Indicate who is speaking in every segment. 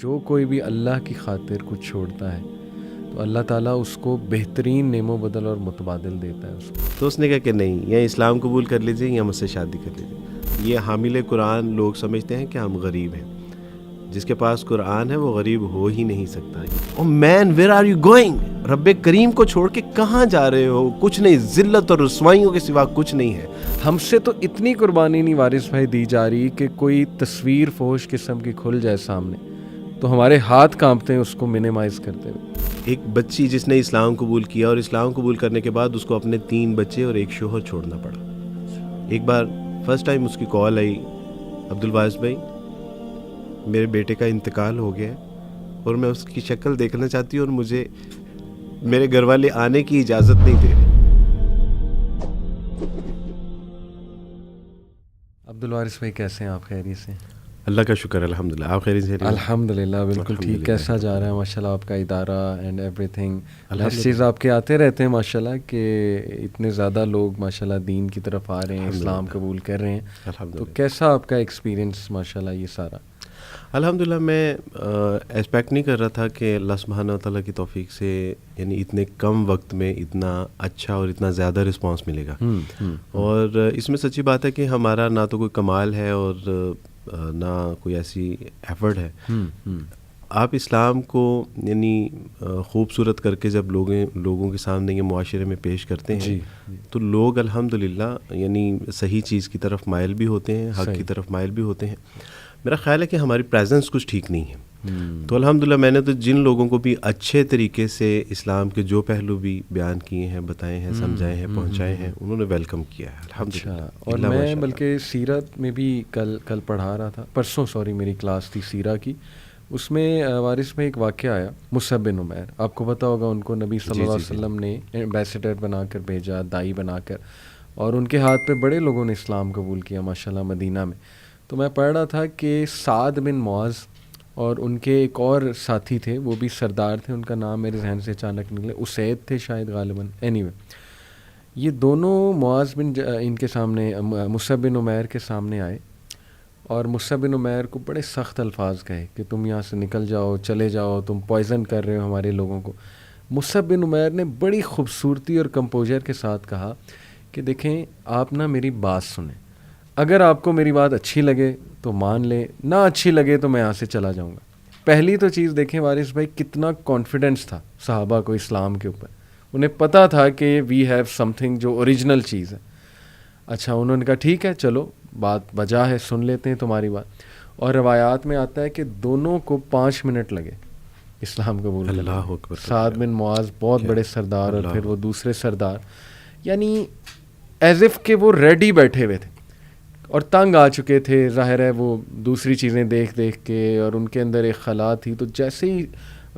Speaker 1: جو کوئی بھی اللہ کی خاطر کچھ چھوڑتا ہے تو اللہ تعالیٰ اس کو بہترین نعم و بدل اور متبادل دیتا ہے اس کو.
Speaker 2: تو اس نے کہا کہ نہیں، یا اسلام قبول کر لیجیے یا مجھ سے شادی کر لیجیے. یہ حامل قرآن لوگ سمجھتے ہیں کہ ہم غریب ہیں. جس کے پاس قرآن ہے وہ غریب ہو ہی نہیں سکتا. او مین ویئر آر یو گوئنگ؟ رب کریم کو چھوڑ کے کہاں جا رہے ہو؟ کچھ نہیں، ذلت اور رسوائیوں کے سوا کچھ نہیں ہے.
Speaker 1: ہم سے تو اتنی قربانی نہیں وارث بھائی دی جا رہی کہ کوئی تصویر فوش قسم کی کھل جائے سامنے تو ہمارے ہاتھ کانپتے ہیں اس کو منیمائز کرتے ہوئے.
Speaker 2: ایک بچی جس نے اسلام قبول کیا اور اسلام قبول کرنے کے بعد اس کو اپنے 3 بچے اور ایک شوہر چھوڑنا پڑا. ایک بار فرسٹ ٹائم اس کی کال آئی، عبدالواس بھائی میرے بیٹے کا انتقال ہو گیا ہے اور میں اس کی شکل دیکھنا چاہتی ہوں اور مجھے میرے گھر والے آنے کی اجازت نہیں دے رہے.
Speaker 1: عبدالوارث بھائی کیسے ہیں آپ؟ خیریت سے؟
Speaker 2: اللہ کا شکر الحمدللہ. آپ خیریت سے؟
Speaker 1: الحمدللہ بالکل ٹھیک. کیسا جا رہا ہے ماشاءاللہ آپ کا ادارہ اینڈ ایوری تھنگ؟ میسیج آپ کے آتے رہتے ہیں ماشاءاللہ کہ اتنے زیادہ لوگ ماشاءاللہ دین کی طرف آ رہے ہیں، اسلام قبول کر رہے ہیں. تو کیسا آپ کا ایکسپیرینس ماشاءاللہ یہ سارا؟
Speaker 2: الحمدللہ میں ایکسپیکٹ نہیں کر رہا تھا کہ اللہ سبحانہ وتعالیٰ کی توفیق سے یعنی اتنے کم وقت میں اتنا اچھا اور اتنا زیادہ رسپانس ملے گا. اور اس میں سچی بات ہے کہ ہمارا نہ تو کوئی کمال ہے اور نہ کوئی ایسی ایفرٹ ہے. آپ اسلام کو یعنی خوبصورت کر کے جب لوگوں کے سامنے یہ معاشرے میں پیش کرتے ہیں تو لوگ الحمدللہ یعنی صحیح چیز کی طرف مائل بھی ہوتے ہیں، حق کی طرف مائل بھی ہوتے ہیں. میرا خیال ہے کہ ہماری پریزنس کچھ ٹھیک نہیں ہے. تو الحمدللہ میں نے تو جن لوگوں کو بھی اچھے طریقے سے اسلام کے جو پہلو بھی بیان کیے ہیں، بتائے ہیں، سمجھائے ہیں، پہنچائے ہیں، انہوں نے ویلکم کیا ہے الحمدللہ.
Speaker 1: اور میں بلکہ سیرت میں بھی کل پڑھا رہا تھا، پرسوں میری کلاس تھی سیرہ کی. اس میں وارث میں ایک واقعہ آیا مصعب بن عمیر. آپ کو پتہ ہوگا ان کو نبی صلی اللہ علیہ وسلم نے ایمبیسیڈر بنا کر بھیجا، دائی بنا کر، اور ان کے ہاتھ پہ بڑے لوگوں نے اسلام قبول کیا ماشاءاللہ مدینہ میں. تو میں پڑھ رہا تھا کہ سعد بن معاذ اور ان کے ایک اور ساتھی تھے، وہ بھی سردار تھے، ان کا نام میرے ذہن سے اچانک نکلے، اسید تھے شاید غالباً. اینی وے یہ دونوں معاذ بن ان کے سامنے مصعب بن عمیر کے سامنے آئے اور مصعب بن عمیر کو بڑے سخت الفاظ کہے کہ تم یہاں سے نکل جاؤ، چلے جاؤ، تم پوائزن کر رہے ہو ہمارے لوگوں کو. مصعب بن عمیر نے بڑی خوبصورتی اور کمپوزر کے ساتھ کہا کہ دیکھیں آپ نا میری بات سنیں، اگر آپ کو میری بات اچھی لگے تو مان لیں، نہ اچھی لگے تو میں یہاں سے چلا جاؤں گا. پہلی تو چیز دیکھیں وارث بھائی کتنا کانفیڈنس تھا صحابہ کو اسلام کے اوپر. انہیں پتہ تھا کہ وی ہیو سم تھنگ جو اوریجنل چیز ہے. اچھا انہوں نے کہا ٹھیک ہے چلو بات بجا ہے، سن لیتے ہیں تمہاری بات. اور روایات میں آتا ہے کہ دونوں کو 5 منٹ لگے اسلام قبول کرنے.
Speaker 2: اللہ اکبر.
Speaker 1: سعد بن معاذ بہت بڑے سردار اور پھر وہ دوسرے سردار، یعنی ایز اف کہ وہ ریڈی بیٹھے ہوئے تھے اور تنگ آ چکے تھے، ظاہر ہے وہ دوسری چیزیں دیکھ کے، اور ان کے اندر ایک خلا تھی. تو جیسے ہی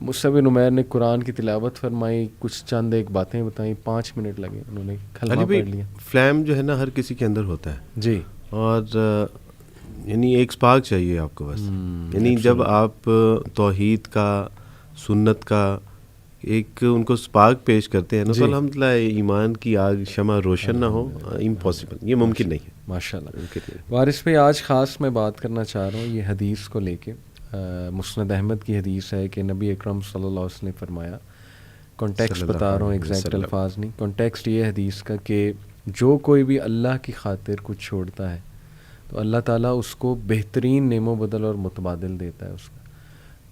Speaker 1: مصعب بن عمیر نے قرآن کی تلاوت فرمائی، کچھ چند ایک باتیں بتائیں، 5 منٹ لگے انہوں نے کلمہ پڑھ لیا.
Speaker 2: فلیم جو ہے نا ہر کسی کے اندر ہوتا ہے
Speaker 1: جی،
Speaker 2: اور یعنی ایک سپارک چاہیے آپ کو بس. یعنی جب آپ توحید کا، سنت کا ایک ان کو سپارک پیش کرتے ہیں نا تو الحمدللہ ایمان کی آگ شمع روشن نہ ہو، امپاسبل، یہ ممکن نہیں ہے
Speaker 1: ماشاءاللہ. وارث پہ آج خاص میں بات کرنا چاہ رہا ہوں یہ حدیث کو لے کے. مسند احمد کی حدیث ہے کہ نبی اکرم صلی اللہ علیہ وسلم نے فرمایا، کانٹیکسٹ بتا رہا ہوں ایگزیکٹ الفاظ نہیں، کانٹیکسٹ یہ حدیث کا کہ جو کوئی بھی اللہ کی خاطر کچھ چھوڑتا ہے تو اللہ تعالیٰ اس کو بہترین نعم و بدل اور متبادل دیتا ہے اس کا.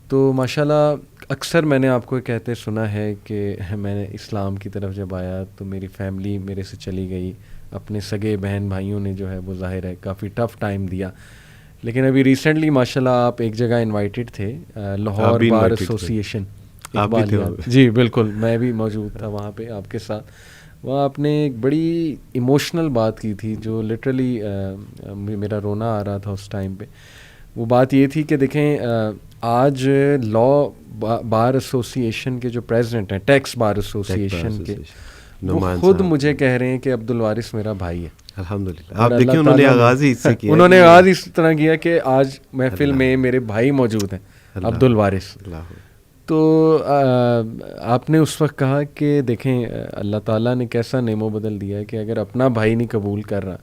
Speaker 1: تو ماشاءاللہ اکثر میں نے آپ کو کہتے سنا ہے کہ میں نے اسلام کی طرف جب آیا تو میری فیملی میرے سے چلی گئی، اپنے سگے بہن بھائیوں نے جو ہے وہ ظاہر ہے کافی ٹف ٹائم دیا. لیکن ابھی ریسنٹلی ماشاءاللہ آپ ایک جگہ انوائٹیڈ تھے، لاہور بار ایسوسیشن. جی بالکل، میں بھی موجود تھا وہاں پہ آپ کے ساتھ. وہاں آپ نے ایک بڑی ایموشنل بات کی تھی جو لٹرلی میرا رونا آ رہا تھا اس ٹائم پہ. وہ بات یہ تھی کہ دیکھیں آج لا بار ایسوسی ایشن کے جو پریزیڈنٹ ہیں، ٹیکس بار ایسوسیشن کے، وہ خود مجھے کہہ رہے ہیں کہ عبدالوارث میرا بھائی ہے.
Speaker 2: الحمدللہ. آپ دیکھیں انہوں نے آغاز ہی اس سے کیا،
Speaker 1: انہوں نے آغاز اس طرح کیا کہ آج محفل میں میرے بھائی موجود ہیں عبدالوارث. تو آپ نے اس وقت کہا کہ دیکھیں اللہ تعالیٰ نے کیسا نعم و بدل دیا ہے کہ اگر اپنا بھائی نہیں قبول کر رہا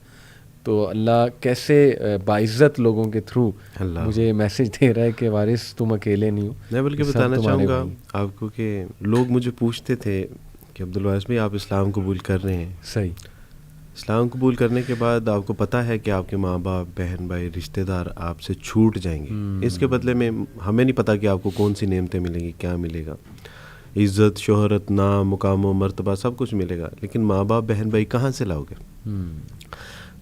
Speaker 1: تو اللہ کیسے باعزت لوگوں کے تھرو مجھے میسج دے رہا ہے کہ وارث تم اکیلے نہیں ہو.
Speaker 2: میں بلکہ بتانا چاہوں گا آپ کو کہ لوگ مجھے پوچھتے تھے کہ عبدالوارث بھائی آپ اسلام قبول کر رہے ہیں.
Speaker 1: صحیح.
Speaker 2: اسلام قبول کرنے کے بعد آپ کو پتہ ہے کہ آپ کے ماں باپ بہن بھائی رشتہ دار آپ سے چھوٹ جائیں گے. اس کے بدلے میں ہمیں نہیں پتہ کہ آپ کو کون سی نعمتیں ملیں گی, کیا ملے گا, عزت شہرت نام مقام و مرتبہ سب کچھ ملے گا, لیکن ماں باپ بہن بھائی کہاں سے لاؤ گے؟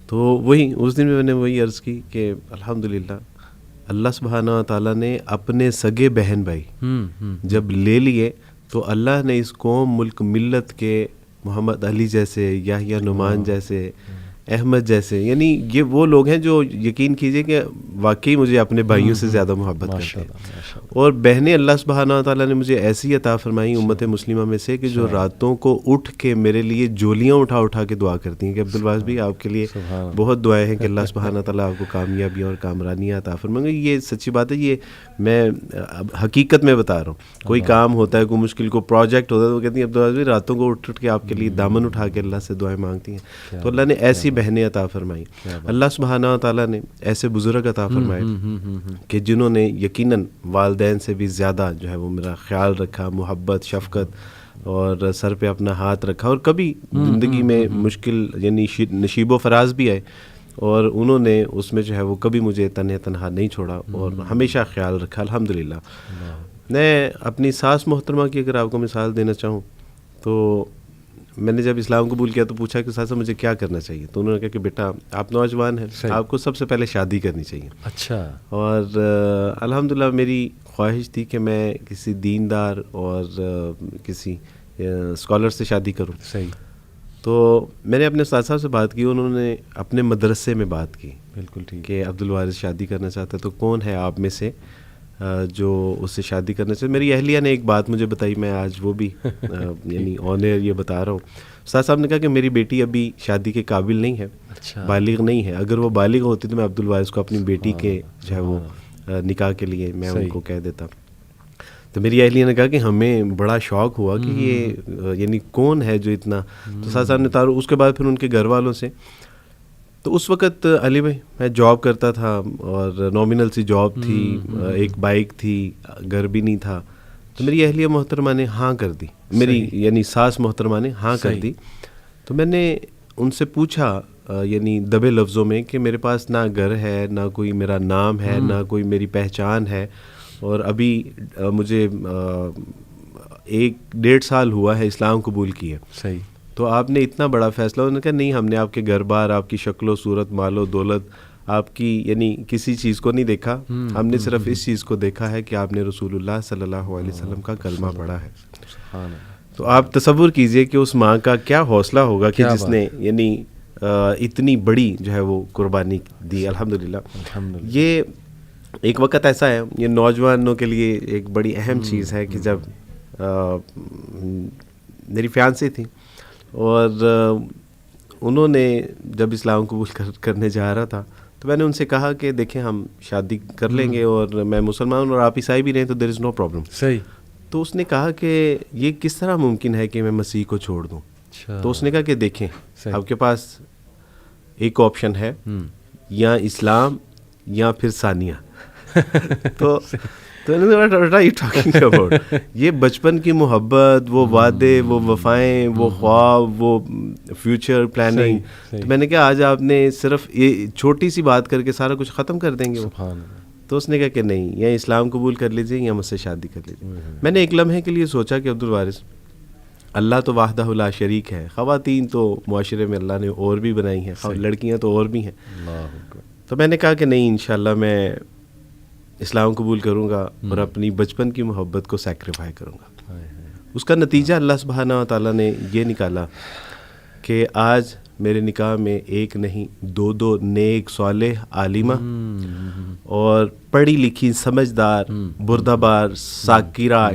Speaker 2: تو وہی اس دن میں نے وہی عرض کی کہ الحمدللہ اللہ سبحانہ تعالیٰ نے اپنے سگے بہن بھائی جب لے لیے تو اللہ نے اس قوم ملک ملت کے محمد علی جیسے, یحییٰ نعمان جیسے, احمد جیسے, یعنی یہ وہ لوگ ہیں جو یقین کیجئے کہ واقعی مجھے اپنے بھائیوں سے زیادہ محبت کرتے ہیں. اور بہنیں اللہ سبحانہ تعالیٰ نے مجھے ایسی عطا فرمائی امت مسلمہ میں سے کہ جو راتوں کو اٹھ کے میرے لیے جولیاں اٹھا اٹھا کے دعا کرتی ہیں کہ عبدالوارث بھی آپ کے لیے بہت دعائیں ہیں کہ اللہ سبحانہ تعالیٰ آپ کو کامیابی اور کامرانیاں عطا فرمائیں. یہ سچی بات ہے, یہ میں حقیقت میں بتا رہا ہوں. کوئی کام ہوتا ہے, کوئی مشکل کو پروجیکٹ ہوتا ہے تو وہ کہتی ہیں عبدالوارث بھی راتوں کو اٹھ کے آپ کے لیے دامن اٹھا کے اللہ سے دعائیں مانگتی ہیں. تو اللہ نے ایسی بہنیں عطا فرمائی. اللہ سبحانہ تعالیٰ نے ایسے بزرگ عطا فرمائے کہ جنہوں نے یقیناً والدین سے بھی زیادہ جو ہے وہ میرا خیال رکھا, محبت شفقت, اور سر پہ اپنا ہاتھ رکھا. اور کبھی زندگی میں مشکل یعنی نشیب و فراز بھی آئے اور انہوں نے اس میں جو ہے وہ کبھی مجھے تنہا نہیں چھوڑا اور ہمیشہ خیال رکھا. الحمدللہ. میں اپنی ساس محترمہ کی اگر آپ کو مثال دینا چاہوں تو میں نے جب اسلام قبول کیا تو پوچھا کہ ساسا مجھے کیا کرنا چاہیے, تو انہوں نے کہا کہ بیٹا آپ نوجوان ہیں, آپ کو سب سے پہلے شادی کرنی چاہیے.
Speaker 1: اچھا.
Speaker 2: اور الحمدللہ میری خواہش تھی کہ میں کسی دیندار اور کسی اسکالر سے شادی کروں.
Speaker 1: صحیح.
Speaker 2: تو میں نے اپنے استاد صاحب سے بات کی, انہوں نے اپنے مدرسے میں بات کی.
Speaker 1: بالکل ٹھیک. کہ
Speaker 2: عبدالوارث شادی کرنا چاہتا ہے تو کون ہے آپ میں سے جو اس سے شادی کرنا چاہیے. میری اہلیہ نے ایک بات مجھے بتائی, میں آج وہ بھی یعنی آن ایئر یہ بتا رہا ہوں. استاد صاحب نے کہا کہ میری بیٹی ابھی شادی کے قابل نہیں ہے, بالغ نہیں ہے. اگر وہ بالغ ہوتی تو میں عبدالوارث کو اپنی بیٹی کے جو ہے وہ نکاح کے لیے میں ان کو کہہ دیتا. تو میری اہلیہ نے کہا کہ ہمیں بڑا شوق ہوا کہ یہ یعنی کون ہے جو اتنا. تو استاد صاحب نے اس کے بعد پھر ان کے گھر والوں سے, تو اس وقت علی بھائی میں جاب کرتا تھا اور نامنل سی جاب تھی, ایک بائک تھی, گھر بھی نہیں تھا. تو میری اہلیہ محترمہ نے ہاں کر دی, میری یعنی ساس محترمہ نے ہاں کر دی. تو میں نے ان سے پوچھا یعنی دبے لفظوں میں کہ میرے پاس نہ گھر ہے, نہ کوئی میرا نام ہے, نہ کوئی میری پہچان ہے, اور ابھی مجھے 1-1.5 سال ہوا ہے اسلام قبول کیے.
Speaker 1: صحیح.
Speaker 2: تو آپ نے اتنا بڑا فیصلہ, انہوں نے کہا نہیں ہم نے آپ کے گھر بار, آپ کی شکل و صورت, مال و دولت, آپ کی یعنی کسی چیز کو نہیں دیکھا, ہم نے صرف اس چیز کو دیکھا ہے کہ آپ نے رسول اللہ صلی اللہ علیہ وسلم کا کلمہ پڑھا ہے. تو آپ تصور کیجئے کہ اس ماں کا کیا حوصلہ ہوگا کہ جس نے یعنی اتنی بڑی جو ہے وہ قربانی دی. الحمدللہ. یہ ایک وقت ایسا ہے, یہ نوجوانوں کے لیے ایک بڑی اہم چیز ہے کہ جب میری فیانسی تھی اور انہوں نے جب اسلام قبول کرنے جا رہا تھا تو میں نے ان سے کہا کہ دیکھیں ہم شادی کر لیں گے اور میں مسلمان اور آپ عیسائی بھی رہیں تو دیر از نو پرابلم.
Speaker 1: صحیح.
Speaker 2: تو اس نے کہا کہ یہ کس طرح ممکن ہے کہ میں مسیح کو چھوڑ دوں. تو اس نے کہا کہ دیکھیں آپ کے پاس ایک آپشن ہے, یا اسلام یا پھر ثانیہ. تو یہ بچپن کی محبت, وہ وعدے, وہ وفائیں, وہ خواب, وہ فیوچر پلاننگ. تو میں نے کہا آج آپ نے صرف یہ چھوٹی سی بات کر کے سارا کچھ ختم کر دیں گے. تو اس نے کہا کہ نہیں, یا اسلام قبول کر لیجیے یا مجھ سے شادی کر لیجیے. میں نے ایک لمحے کے لیے سوچا کہ عبدالوارث اللہ تو وحدہ لا شریک ہے, خواتین تو معاشرے میں اللہ نے اور بھی بنائی ہیں, لڑکیاں تو اور بھی ہیں. تو میں نے کہا کہ نہیں انشاءاللہ میں اسلام قبول کروں گا اور اپنی بچپن کی محبت کو سیکریفائی کروں گا. اس کا نتیجہ اللہ سبحانہ و تعالیٰ نے یہ نکالا کہ آج میرے نکاح میں ایک نہیں 2 نیک صالح عالمہ اور پڑھی لکھی سمجھدار بردہ بار ساکرہ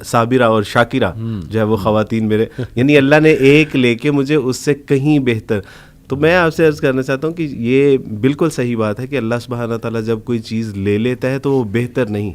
Speaker 2: صابرہ اور شاکرہ جو ہے وہ خواتین میرے, یعنی اللہ نے ایک لے کے مجھے اس سے کہیں بہتر. تو میں آپ سے عرض کرنا چاہتا ہوں کہ یہ بالکل صحیح بات ہے کہ اللہ سبحانہ تعالیٰ جب کوئی چیز لے لیتا ہے تو وہ بہتر نہیں,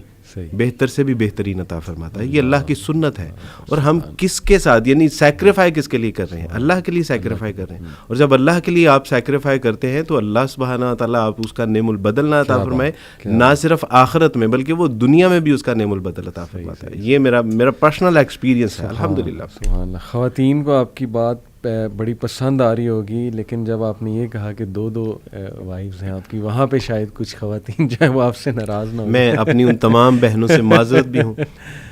Speaker 2: بہتر سے بھی بہترین عطا فرماتا ہے. یہ اللہ کی سنت ہے. اور ہم کس کے ساتھ یعنی سیکریفائی کس کے لیے کر رہے ہیں؟ اللہ کے لیے سیکریفائی کر رہے ہیں. اور جب اللہ کے لیے آپ سیکریفائی کرتے ہیں تو اللہ سبحانہ و تعالیٰ آپ اس کا نعم البدل نہ عطا فرمائے, نہ صرف آخرت میں بلکہ وہ دنیا میں بھی اس کا نعم البدل عطا فرماتا ہے. یہ میرا پرسنل ایکسپیرینس ہے الحمدللہ.
Speaker 1: خواتین کو آپ کی بات بڑی پسند آ رہی ہوگی, لیکن جب آپ نے یہ کہا کہ 2 وائفز ہیں آپ کی, وہاں پہ شاید کچھ خواتین جو ہیں وہ آپ سے ناراض نہ ہو.
Speaker 2: میں اپنی ان تمام بہنوں سے معذرت بھی ہوں,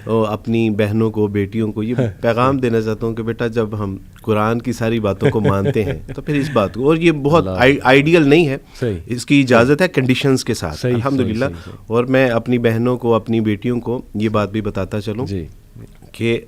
Speaker 2: اور اپنی بہنوں کو, بیٹیوں کو یہ پیغام دینا چاہتا ہوں کہ بیٹا جب ہم قرآن کی ساری باتوں کو مانتے ہیں تو پھر اس بات کو, اور یہ بہت آئیڈیل نہیں ہے, اس کی اجازت ہے کنڈیشنز کے ساتھ الحمدللہ. اور میں اپنی بہنوں کو, اپنی بیٹیوں کو یہ بات بھی بتاتا چلوں کہ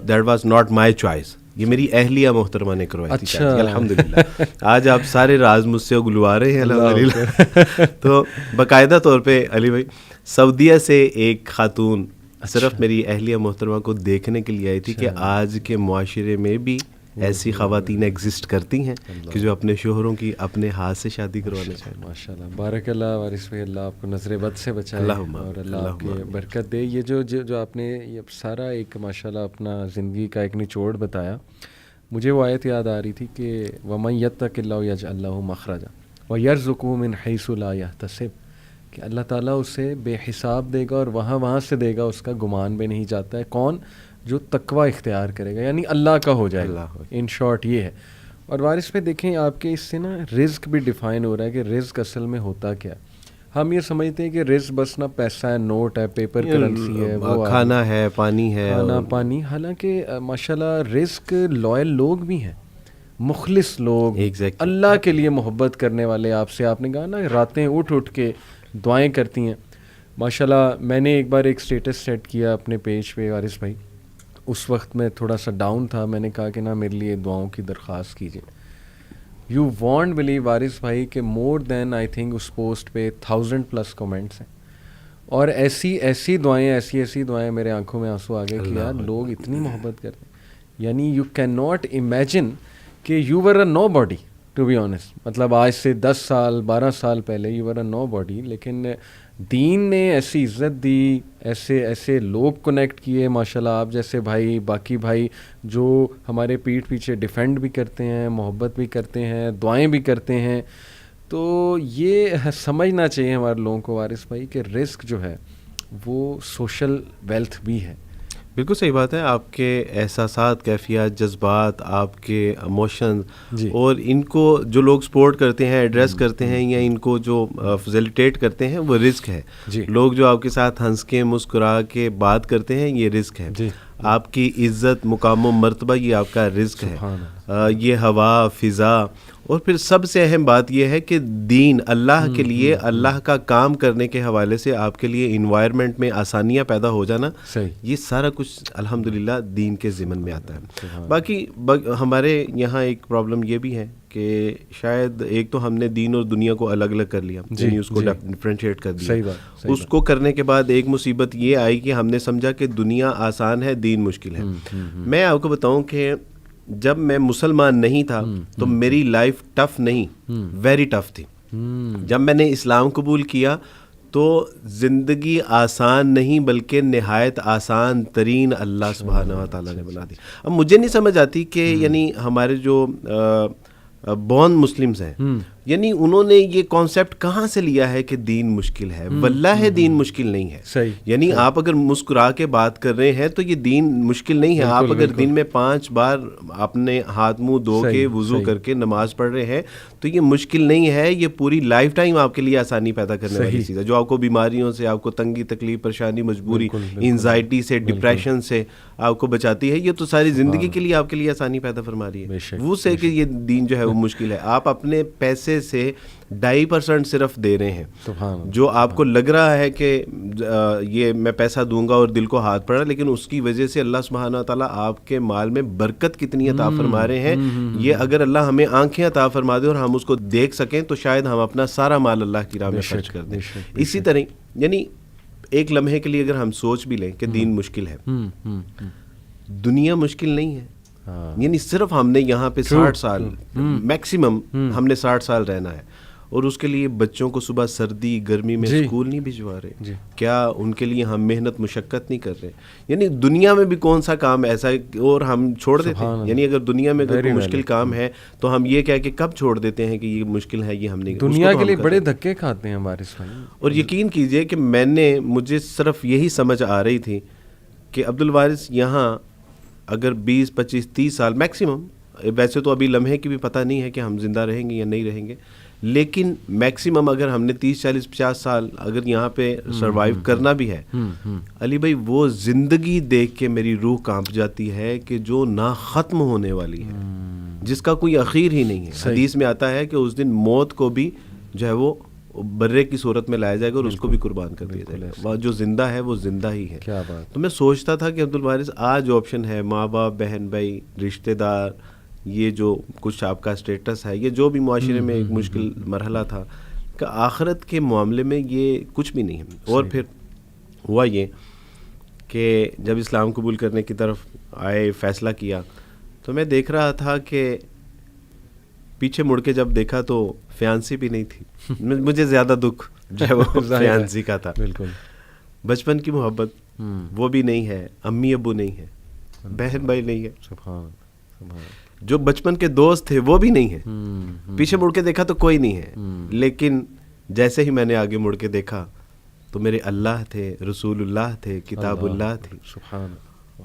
Speaker 2: that was not my choice, یہ میری اہلیہ محترمہ نے کروائی تھی شادی الحمدللہ. آج آپ سارے راز مجھ سے اگلوا رہے ہیں الحمدللہ. تو باقاعدہ طور پہ علی بھائی سعودیہ سے ایک خاتون صرف میری اہلیہ محترمہ کو دیکھنے کے لیے آئی تھی کہ آج کے معاشرے میں بھی ایسی خواتین ایگزسٹ کرتی ہیں کہ جو اپنے شوہروں کی اپنے ہاتھ سے شادی کروانا چاہیں.
Speaker 1: ماشاءاللہ, بارک اللہ وارث بھائی, اللہ آپ کو نظر بد سے بچائے اور اللہ آپ کی برکت دے. یہ جو آپ نے یہ سارا ایک ماشاءاللہ اپنا زندگی کا ایک نچوڑ بتایا, مجھے وہ آیت یاد آ رہی تھی کہ وَمَن يَتَّقِ اللَّهَ يَجْعَل لَهُ مَخْرَجًا وَيَرْزُقْهُ مِنْ حَيْثُ لَا يَحْتَسِبُ, کہ اللہ تعالیٰ اسے بے حساب دے گا اور وہاں سے دے گا, اس کا گمان بھی نہیں جاتا ہے. کون؟ جو تقوی اختیار کرے گا, یعنی اللہ کا ہو جائے گا. ان شارٹ یہ ہے. اور وارث پہ دیکھیں آپ کے اس سے نا رزق بھی ڈیفائن ہو رہا ہے کہ رزق اصل میں ہوتا کیا. ہم یہ سمجھتے ہیں کہ رزق بس نا پیسہ ہے, نوٹ ہے, پیپر کرنسی ہے, وہ
Speaker 2: کھانا ہے, پانی ہے,
Speaker 1: کھانا پانی. حالانکہ ماشاءاللہ رزق لوئل لوگ بھی ہیں, مخلص لوگ, اللہ کے لیے محبت کرنے والے. آپ سے آپ نے کہا نا راتیں اٹھ کے دعائیں کرتی ہیں. ماشاءاللہ میں نے ایک بار ایک اسٹیٹس سیٹ کیا اپنے پیج پہ وارث بھائی, اس وقت میں تھوڑا سا ڈاؤن تھا. میں نے کہا کہ نا میرے لیے دعاؤں کی درخواست کیجیے. یو وانٹ بلیو وارث بھائی کہ مور دین آئی تھنک اس پوسٹ پہ 1000+ کمنٹس ہیں, اور ایسی دعائیں میرے آنکھوں میں آنسو آ گئے کہ یار لوگ اتنی محبت کرتے ہیں. یعنی یو کین ناٹ امیجن کہ you were a nobody to be honest. مطلب آج سے 10 سال 12 سال پہلے you were a know body, لیکن دین نے ایسی عزت دی, ایسے لوگ کنیکٹ کیے ماشاءاللہ, آپ جیسے بھائی, باقی بھائی جو ہمارے پیٹھ پیچھے ڈیفینڈ بھی کرتے ہیں, محبت بھی کرتے ہیں, دعائیں بھی کرتے ہیں. تو یہ سمجھنا چاہیے ہمارے لوگوں کو وارث بھائی کہ رزق جو ہے وہ سوشل ویلتھ بھی ہے.
Speaker 2: بالکل صحیح بات ہے. آپ کے احساسات, کیفیات, جذبات, آپ کے ایموشنز, اور ان کو جو لوگ سپورٹ کرتے ہیں, ایڈریس کرتے ہیں, یا ان کو جو فیسیلیٹیٹ کرتے ہیں, وہ رزق ہے. لوگ جو آپ کے ساتھ ہنس کے مسکرا کے بات کرتے ہیں, یہ رزق ہے. آپ کی عزت, مقام و مرتبہ, یہ آپ کا رزق ہے. یہ ہوا, فضا, اور پھر سب سے اہم بات یہ ہے کہ دین, اللہ کے لیے اللہ کا کام کرنے کے حوالے سے آپ کے لیے انوائرمنٹ میں آسانیاں پیدا ہو جانا, یہ سارا کچھ الحمدللہ دین کے ضمن میں آتا ہے. باقی ہمارے یہاں ایک پرابلم یہ بھی ہے کہ شاید ایک تو ہم نے دین اور دنیا کو الگ الگ کر لیا, یعنی اس کو ڈفرینشیٹ کر دیا. اس کو کرنے کے بعد ایک مصیبت یہ آئی کہ ہم نے سمجھا کہ دنیا آسان ہے, دین مشکل ہے. میں آپ کو بتاؤں کہ جب میں مسلمان نہیں تھا تو میری لائف ٹف نہیں, ویری ٹف تھی. جب میں نے اسلام قبول کیا تو زندگی آسان نہیں بلکہ نہایت آسان ترین اللہ سبحانہ و تعالیٰ نے بنا دی. اب مجھے نہیں سمجھ آتی کہ یعنی ہمارے جو بورن مسلمز ہیں, یعنی انہوں نے یہ کانسیپٹ کہاں سے لیا ہے کہ دین مشکل ہے. واللہ دین مشکل نہیں ہے. یعنی آپ اگر مسکرا کے بات کر رہے ہیں تو یہ دین مشکل نہیں ہے. آپ اگر دن میں 5 بار اپنے ہاتھ منہ دھو کے وضو کر کے نماز پڑھ رہے ہیں تو یہ مشکل نہیں ہے. یہ پوری لائف ٹائم آپ کے لیے آسانی پیدا کرنے والی چیز ہے, جو آپ کو بیماریوں سے, آپ کو تنگی تکلیف, پریشانی, مجبوری, انزائٹی سے, ڈپریشن سے آپ کو بچاتی ہے. یہ تو ساری زندگی کے لیے آپ کے لیے آسانی پیدا فرما رہی ہے. وہ سے کہ یہ دین جو ہے وہ مشکل ہے. آپ اپنے پیسے سے 2.5% صرف دے رہے ہیں, جو آپ کو لگ رہا ہے کہ یہ میں پیسہ دوں گا اور دل کو ہاتھ پڑا, لیکن اس کی وجہ سے اللہ سبحانہ و تعالیٰ آپ کے مال میں برکت کتنی عطا فرما رہے ہیں. یہ اگر اللہ ہمیں آنکھیں عطا فرما دے اور ہم اس کو دیکھ سکیں تو شاید ہم اپنا سارا مال اللہ کی راہ میں خرچ کر دیں. اسی طرح یعنی ایک لمحے کے لیے اگر ہم سوچ بھی لیں کہ دین مشکل ہے, دنیا مشکل نہیں ہے. یعنی صرف ہم نے یہاں پہ 60 سال میکسیمم ہم نے 60 سال رہنا ہے, اور اس کے لیے بچوں کو صبح سردی گرمی میں اسکول نہیں بھجوا رہے؟ کیا ان کے لیے ہم محنت مشقت نہیں کر رہے؟ یعنی دنیا میں بھی کون سا کام ایسا ہے اور ہم چھوڑ دیتے ہیں؟ یعنی اگر دنیا میں کوئی مشکل کام ہے تو ہم یہ کہہ کے کب چھوڑ دیتے ہیں کہ یہ مشکل ہے، یہ ہم نہیں،
Speaker 1: دنیا کے لیے بڑے دھکے کھاتے ہیں ہمارے سامنے.
Speaker 2: اور یقین کیجئے کہ مجھے صرف یہی سمجھ آ رہی تھی کہ عبد الوارث یہاں اگر 20 25 30 سال میکسیمم، ویسے تو ابھی لمحے کی بھی پتہ نہیں ہے کہ ہم زندہ رہیں گے یا نہیں رہیں گے، لیکن میکسیمم اگر ہم نے 30 40 50 سال اگر یہاں پہ سروائیو کرنا بھی ہے، علی بھائی وہ زندگی دیکھ کے میری روح کانپ جاتی ہے کہ جو نہ ختم ہونے والی ہے، جس کا کوئی اخیر ہی نہیں ہے. حدیث میں آتا ہے کہ اس دن موت کو بھی جو ہے وہ برے کی صورت میں لایا جائے گا اور اس کو بھی قربان کر دیا جائے گا. جو زندہ ہے وہ زندہ ہی ہے. تو میں سوچتا تھا کہ عبد الوارث آج آپشن ہے، ماں باپ بہن بھائی رشتہ دار، یہ جو کچھ آپ کا اسٹیٹس ہے، یہ جو بھی معاشرے میں ایک مشکل مرحلہ تھا، کہ آخرت کے معاملے میں یہ کچھ بھی نہیں ہے. اور پھر ہوا یہ کہ جب اسلام قبول کرنے کی طرف آئے، فیصلہ کیا، تو میں دیکھ رہا تھا کہ پیچھے مڑ کے جب دیکھا تو فیانسی بھی نہیں تھی. مجھے زیادہ دکھ جو ہے وہ فیانسی کا تھا. بالکل بچپن کی محبت وہ بھی نہیں ہے، امی ابو نہیں ہے، بہن بھائی نہیں ہے، جو بچپن کے دوست تھے وہ بھی نہیں ہے. پیچھے مڑ کے دیکھا تو کوئی نہیں ہے، لیکن جیسے ہی میں نے آگے مڑ کے دیکھا تو میرے اللہ تھے، رسول اللہ تھے، کتاب اللہ تھی.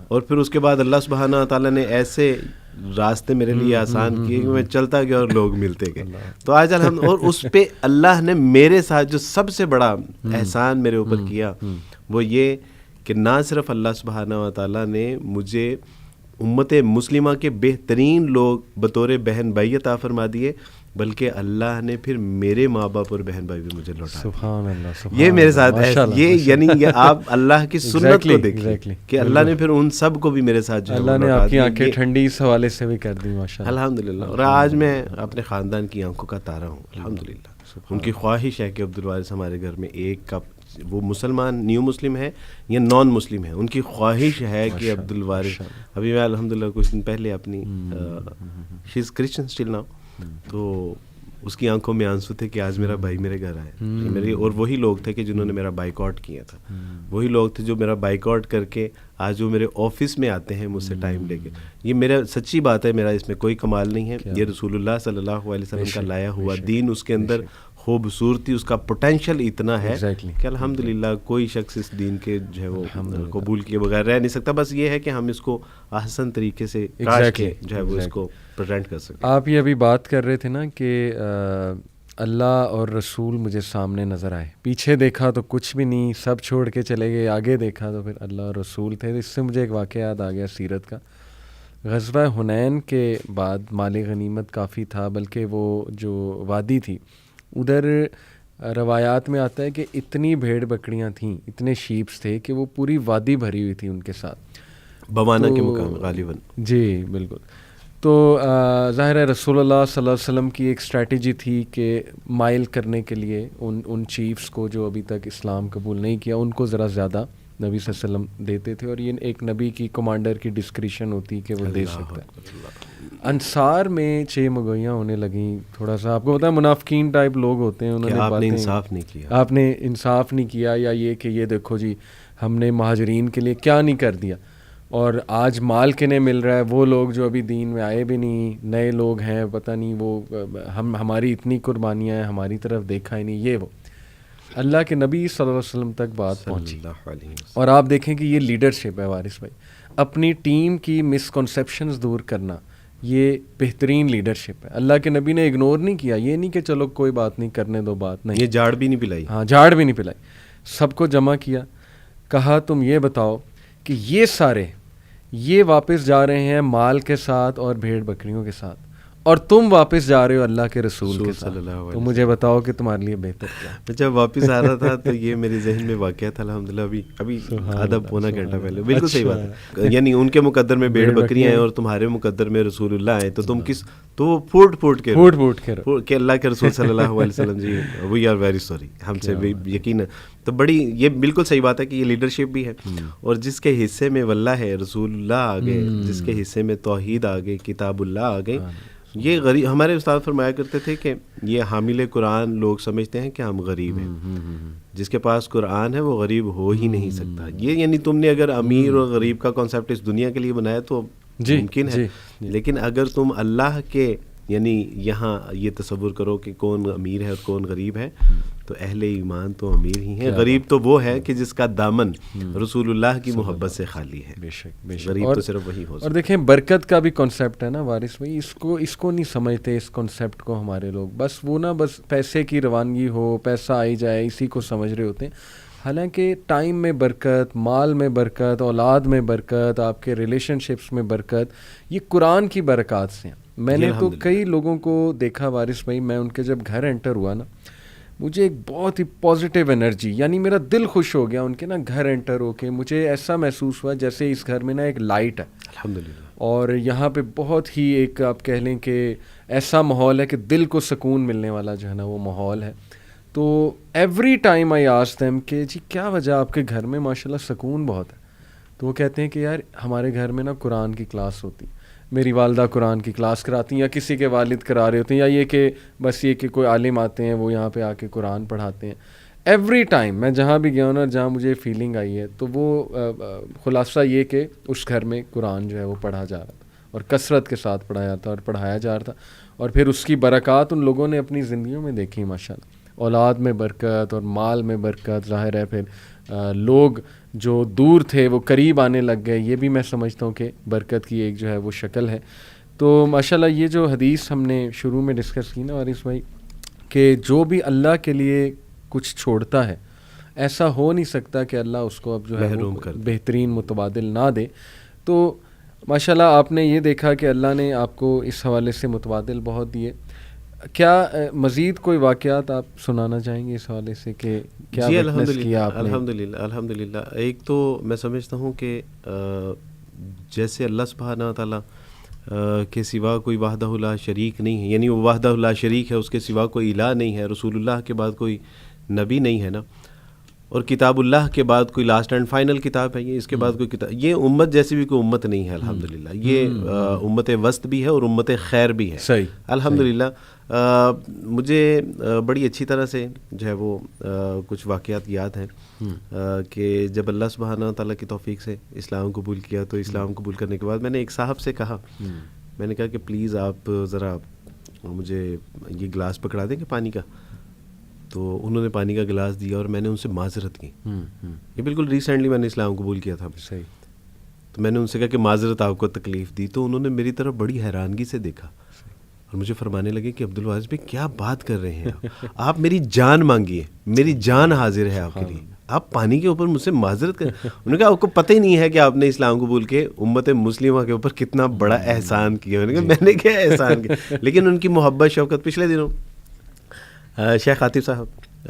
Speaker 2: اور پھر اس کے بعد اللہ سبحانہ تعالیٰ نے ایسے راستے میرے لیے آسان کیے کہ میں چلتا گیا اور لوگ ملتے گئے. تو آج اور اس پہ اللہ نے میرے ساتھ جو سب سے بڑا احسان میرے اوپر کیا وہ یہ کہ نہ صرف اللہ سبحانہ تعالیٰ نے مجھے امت مسلمہ کے بہترین لوگ بطور بہن بھائی عطا فرما دیے، بلکہ اللہ نے پھر میرے ماں باپ اور بہن بھائی بھی مجھے لوٹا.
Speaker 1: سبحان اللہ.
Speaker 2: یہ میرے ساتھ ہے، یعنی یہ آپ اللہ کی سنت کو دیکھیں کہ اللہ نے پھر ان سب کو بھی میرے ساتھ جو
Speaker 1: اللہ نے آپ کی آنکھیں ٹھنڈی اس حوالے سے بھی کر دی ماشاءاللہ.
Speaker 2: الحمدللہ. اور آج میں اپنے خاندان کی آنکھوں کا تارا ہوں الحمدللہ. ان کی خواہش ہے کہ عبد الوارث ہمارے گھر میں ایک کپ، وہ مسلمان نیو مسلم ہے یا نان مسلم ہے، ان کی خواہش ہے کہ عبد الوارث، ابھی میں الحمدللہ کچھ دن پہلے اپنی شی از کرسچن اسٹل ناؤ، تو اس کی آنکھوں میں آنسو تھے کہ آج میرا بھائی میرے گھر آئے. میرے اور وہی لوگ تھے کہ جنہوں نے میرا بائیک آؤٹ کیا تھا، وہی لوگ تھے جو میرا بائیک آؤٹ کر کے آج وہ میرے آفس میں آتے ہیں مجھ سے ٹائم لے کے. یہ میرا سچی بات ہے، میرا اس میں کوئی کمال نہیں ہے. یہ رسول اللہ صلی اللہ علیہ وسلم کا لایا ہوا دین، اس کے اندر خوبصورتی، اس کا پوٹینشیل اتنا ہے کہ الحمدللہ کوئی شخص اس دین کے جو ہے وہ قبول کیے بغیر رہ نہیں سکتا. بس یہ ہے کہ ہم اس کو احسن طریقے سے کاش کے جو ہے وہ اس کو پریزنٹ کر سکیں.
Speaker 1: آپ یہ ابھی بات کر رہے تھے نا کہ اللہ اور رسول مجھے سامنے نظر آئے، پیچھے دیکھا تو کچھ بھی نہیں، سب چھوڑ کے چلے گئے، آگے دیکھا تو پھر اللہ اور رسول تھے. اس سے مجھے ایک واقعہ یاد آ گیا سیرت کا. غزوہ حنین کے بعد مال غنیمت کافی تھا، بلکہ وہ جو وادی تھی ادھر روایات میں آتا ہے کہ اتنی بھیڑ بکریاں تھیں، اتنے شیپس تھے کہ وہ پوری وادی بھری ہوئی تھی ان کے ساتھ،
Speaker 2: بوانا کے مقام غالباً.
Speaker 1: جی بالکل. تو ظاہر ہے رسول اللہ صلی اللہ علیہ وسلم کی ایک اسٹریٹجی تھی کہ مائل کرنے کے لیے ان چیفس کو جو ابھی تک اسلام قبول نہیں کیا ان کو ذرا زیادہ نبی صلی اللہ علیہ وسلم دیتے تھے، اور یہ ایک نبی کی کمانڈر کی ڈسکریشن ہوتی کہ وہ دے سکتا ہے. انصار میں 6 مگویاں ہونے لگیں. تھوڑا سا آپ کو پتا ہے منافقین ٹائپ لوگ ہوتے ہیں، انہوں نے
Speaker 2: آپ نے انصاف نہیں کیا،
Speaker 1: آپ نے انصاف نہیں کیا، یا یہ کہ یہ دیکھو جی ہم نے مہاجرین کے لیے کیا نہیں کر دیا، اور آج مال کنے مل رہا ہے. وہ لوگ جو ابھی دین میں آئے بھی نہیں، نئے لوگ ہیں، پتہ نہیں وہ ہماری اتنی قربانیاں ہیں، ہماری طرف دیکھا ہی نہیں. یہ وہ اللہ کے نبی صلی اللہ علیہ وسلم تک بات پہنچی. اور آپ دیکھیں کہ یہ لیڈرشپ ہے وارث بھائی، اپنی ٹیم کی مسکنسیپشنز دور کرنا، یہ بہترین لیڈرشپ ہے. اللہ کے نبی نے اگنور نہیں کیا، یہ نہیں کہ چلو کوئی بات نہیں کرنے دو بات، نہیں،
Speaker 2: یہ جھاڑ بھی نہیں پلائی.
Speaker 1: ہاں جھاڑ بھی نہیں پلائی، سب کو جمع کیا، کہا تم یہ بتاؤ کہ یہ سارے یہ واپس جا رہے ہیں مال کے ساتھ اور بھیڑ بکریوں کے ساتھ، اور تم واپس جا رہے ہو اللہ کے رسول کے ساتھ، تو مجھے بتاؤ کہ تمہارے لیے بہتر کیا.
Speaker 2: جب واپس آ رہا تھا تو یہ میرے ذہن میں واقعہ تھا الحمدللہ، ابھی آدھا پونا گھنٹہ پہلے. بالکل صحیح بات ہے. یعنی ان کے مقدر میں بھیڑ بکریاں ہیں اور تمہارے مقدر میں رسول اللہ ہیں، تو تم کس، تو وہ پھوٹ کے کہ اللہ کے رسول صلی اللہ علیہ وسلم جی وی آر ویری سوری، ہم سے یقین. تو بڑی یہ بالکل صحیح بات ہے کہ یہ لیڈرشپ بھی ہے. اور جس کے حصے میں واللہ ہے، رسول اللہ آ گئے، جس کے حصے میں توحید آ گئی، کتاب اللہ آ گئی، یہ غریب، ہمارے استاد فرمایا کرتے تھے کہ یہ حامل قرآن لوگ سمجھتے ہیں کہ ہم غریب ہیں، جس کے پاس قرآن ہے وہ غریب ہو ہی نہیں سکتا. یہ یعنی تم نے اگر امیر اور غریب کا کانسیپٹ اس دنیا کے لیے بنایا تو ممکن ہے، لیکن اگر تم اللہ کے یعنی یہاں یہ تصور کرو کہ کون امیر ہے اور کون غریب ہے، تو اہل ایمان تو امیر ہی ہیں. غریب تو وہ ہے کہ جس کا دامن رسول اللہ کی محبت سے خالی ہے.
Speaker 1: بے شک بے شک.
Speaker 2: غریب تو صرف وہی ہو سکتا ہے.
Speaker 1: اور دیکھیں برکت کا بھی کانسیپٹ ہے نا وارث بھائی، اس کو نہیں سمجھتے اس کانسیپٹ کو ہمارے لوگ. بس وہ نا بس پیسے کی روانگی ہو، پیسہ آئی جائے، اسی کو سمجھ رہے ہوتے ہیں. حالانکہ ٹائم میں برکت، مال میں برکت، اولاد میں برکت، آپ کے ریلیشن شپس میں برکت، یہ قرآن کی برکات سے ہیں. میں نے تو کئی لوگوں کو دیکھا وارث بھائی، میں ان کے جب گھر انٹر ہوا نا، مجھے ایک بہت ہی پازیٹیو انرجی، یعنی میرا دل خوش ہو گیا ان کے نا گھر انٹر ہو کے. مجھے ایسا محسوس ہوا جیسے اس گھر میں نا ایک لائٹ ہے
Speaker 2: الحمدللہ،
Speaker 1: اور یہاں پہ بہت ہی ایک آپ کہہ لیں کہ ایسا ماحول ہے کہ دل کو سکون ملنے والا جو ہے نا وہ ماحول ہے. تو every time I ask them کہ جی کیا وجہ آپ کے گھر میں ماشاءاللہ سکون بہت ہے. تو وہ کہتے ہیں کہ یار ہمارے گھر میں نا قرآن کی کلاس ہوتی، میری والدہ قرآن کی کلاس کراتی ہیں، یا کسی کے والد کرا رہے ہوتے ہیں، یا یہ کہ بس یہ کہ کوئی عالم آتے ہیں وہ یہاں پہ آ کے قرآن پڑھاتے ہیں. ایوری ٹائم میں جہاں بھی گیا ہوں نا، جہاں مجھے فیلنگ آئی ہے، تو وہ خلاصہ یہ کہ اس گھر میں قرآن جو ہے وہ پڑھا جا رہا تھا اور کثرت کے ساتھ پڑھایا تھا اور پڑھایا جا رہا تھا. اور پھر اس کی برکات ان لوگوں نے اپنی زندگیوں میں دیکھی ماشاءاللہ. اولاد میں برکت اور مال میں برکت، ظاہر ہے پھر لوگ جو دور تھے وہ قریب آنے لگ گئے. یہ بھی میں سمجھتا ہوں کہ برکت کی ایک جو ہے وہ شکل ہے. تو ماشاءاللہ یہ جو حدیث ہم نے شروع میں ڈسکس کی نا وارث بھائی، کہ جو بھی اللہ کے لیے کچھ چھوڑتا ہے ایسا ہو نہیں سکتا کہ اللہ اس کو اب جو ہے بہترین متبادل نہ دے. تو ماشاءاللہ آپ نے یہ دیکھا کہ اللہ نے آپ کو اس حوالے سے متبادل بہت دیے. کیا مزید کوئی واقعات آپ سنانا چاہیں گے اس حوالے سے کہ کیا وٹنس کیا آپ نے؟
Speaker 2: الحمدللہ. ایک تو میں سمجھتا ہوں کہ جیسے اللہ سبحانہ تعالیٰ کے سوا کوئی وحدہ لا شریک نہیں ہے، یعنی وہ وحدہ لا شریک ہے، اس کے سوا کوئی الہ نہیں ہے، رسول اللہ کے بعد کوئی نبی نہیں ہے نا، اور کتاب اللہ کے بعد کوئی لاسٹ اینڈ فائنل کتاب ہے یہ، اس کے بعد کوئی کتاب، یہ امت جیسی بھی کوئی امت نہیں ہے الحمدللہ. یہ امت وسط بھی ہے اور امت خیر بھی ہے.
Speaker 1: صحیح
Speaker 2: الحمدللہ. مجھے بڑی اچھی طرح سے جو ہے وہ کچھ واقعات یاد ہیں کہ جب اللہ سبحانہ تعالیٰ کی توفیق سے اسلام قبول کیا، تو اسلام قبول کرنے کے بعد میں نے ایک صاحب سے کہا، میں نے کہا کہ پلیز آپ ذرا مجھے یہ گلاس پکڑا دیں گے پانی کا. تو انہوں نے پانی کا گلاس دیا اور میں نے ان سے معذرت کی. یہ بالکل ریسنٹلی میں نے اسلام قبول کیا تھا.
Speaker 1: صحیح.
Speaker 2: تو میں نے ان سے کہا کہ معذرت آپ کو تکلیف دی. تو انہوں نے میری طرف بڑی حیرانگی سے دیکھا اور مجھے فرمانے لگے کہ عبدالواعظ بھائی کیا بات کر رہے ہیں آپ میری جان مانگیے، میری جان حاضر ہے آپ کے لیے، آپ پانی کے اوپر مجھ سے معذرت کریں. انہوں نے کہا آپ کو پتہ ہی نہیں ہے کہ آپ نے اسلام قبول کے امت مسلمہ کے اوپر کتنا بڑا احسان کیا. میں نے کیا احسان کیا. لیکن ان کی محبت شفقت. پچھلے دنوں شیخ عاطف صاحب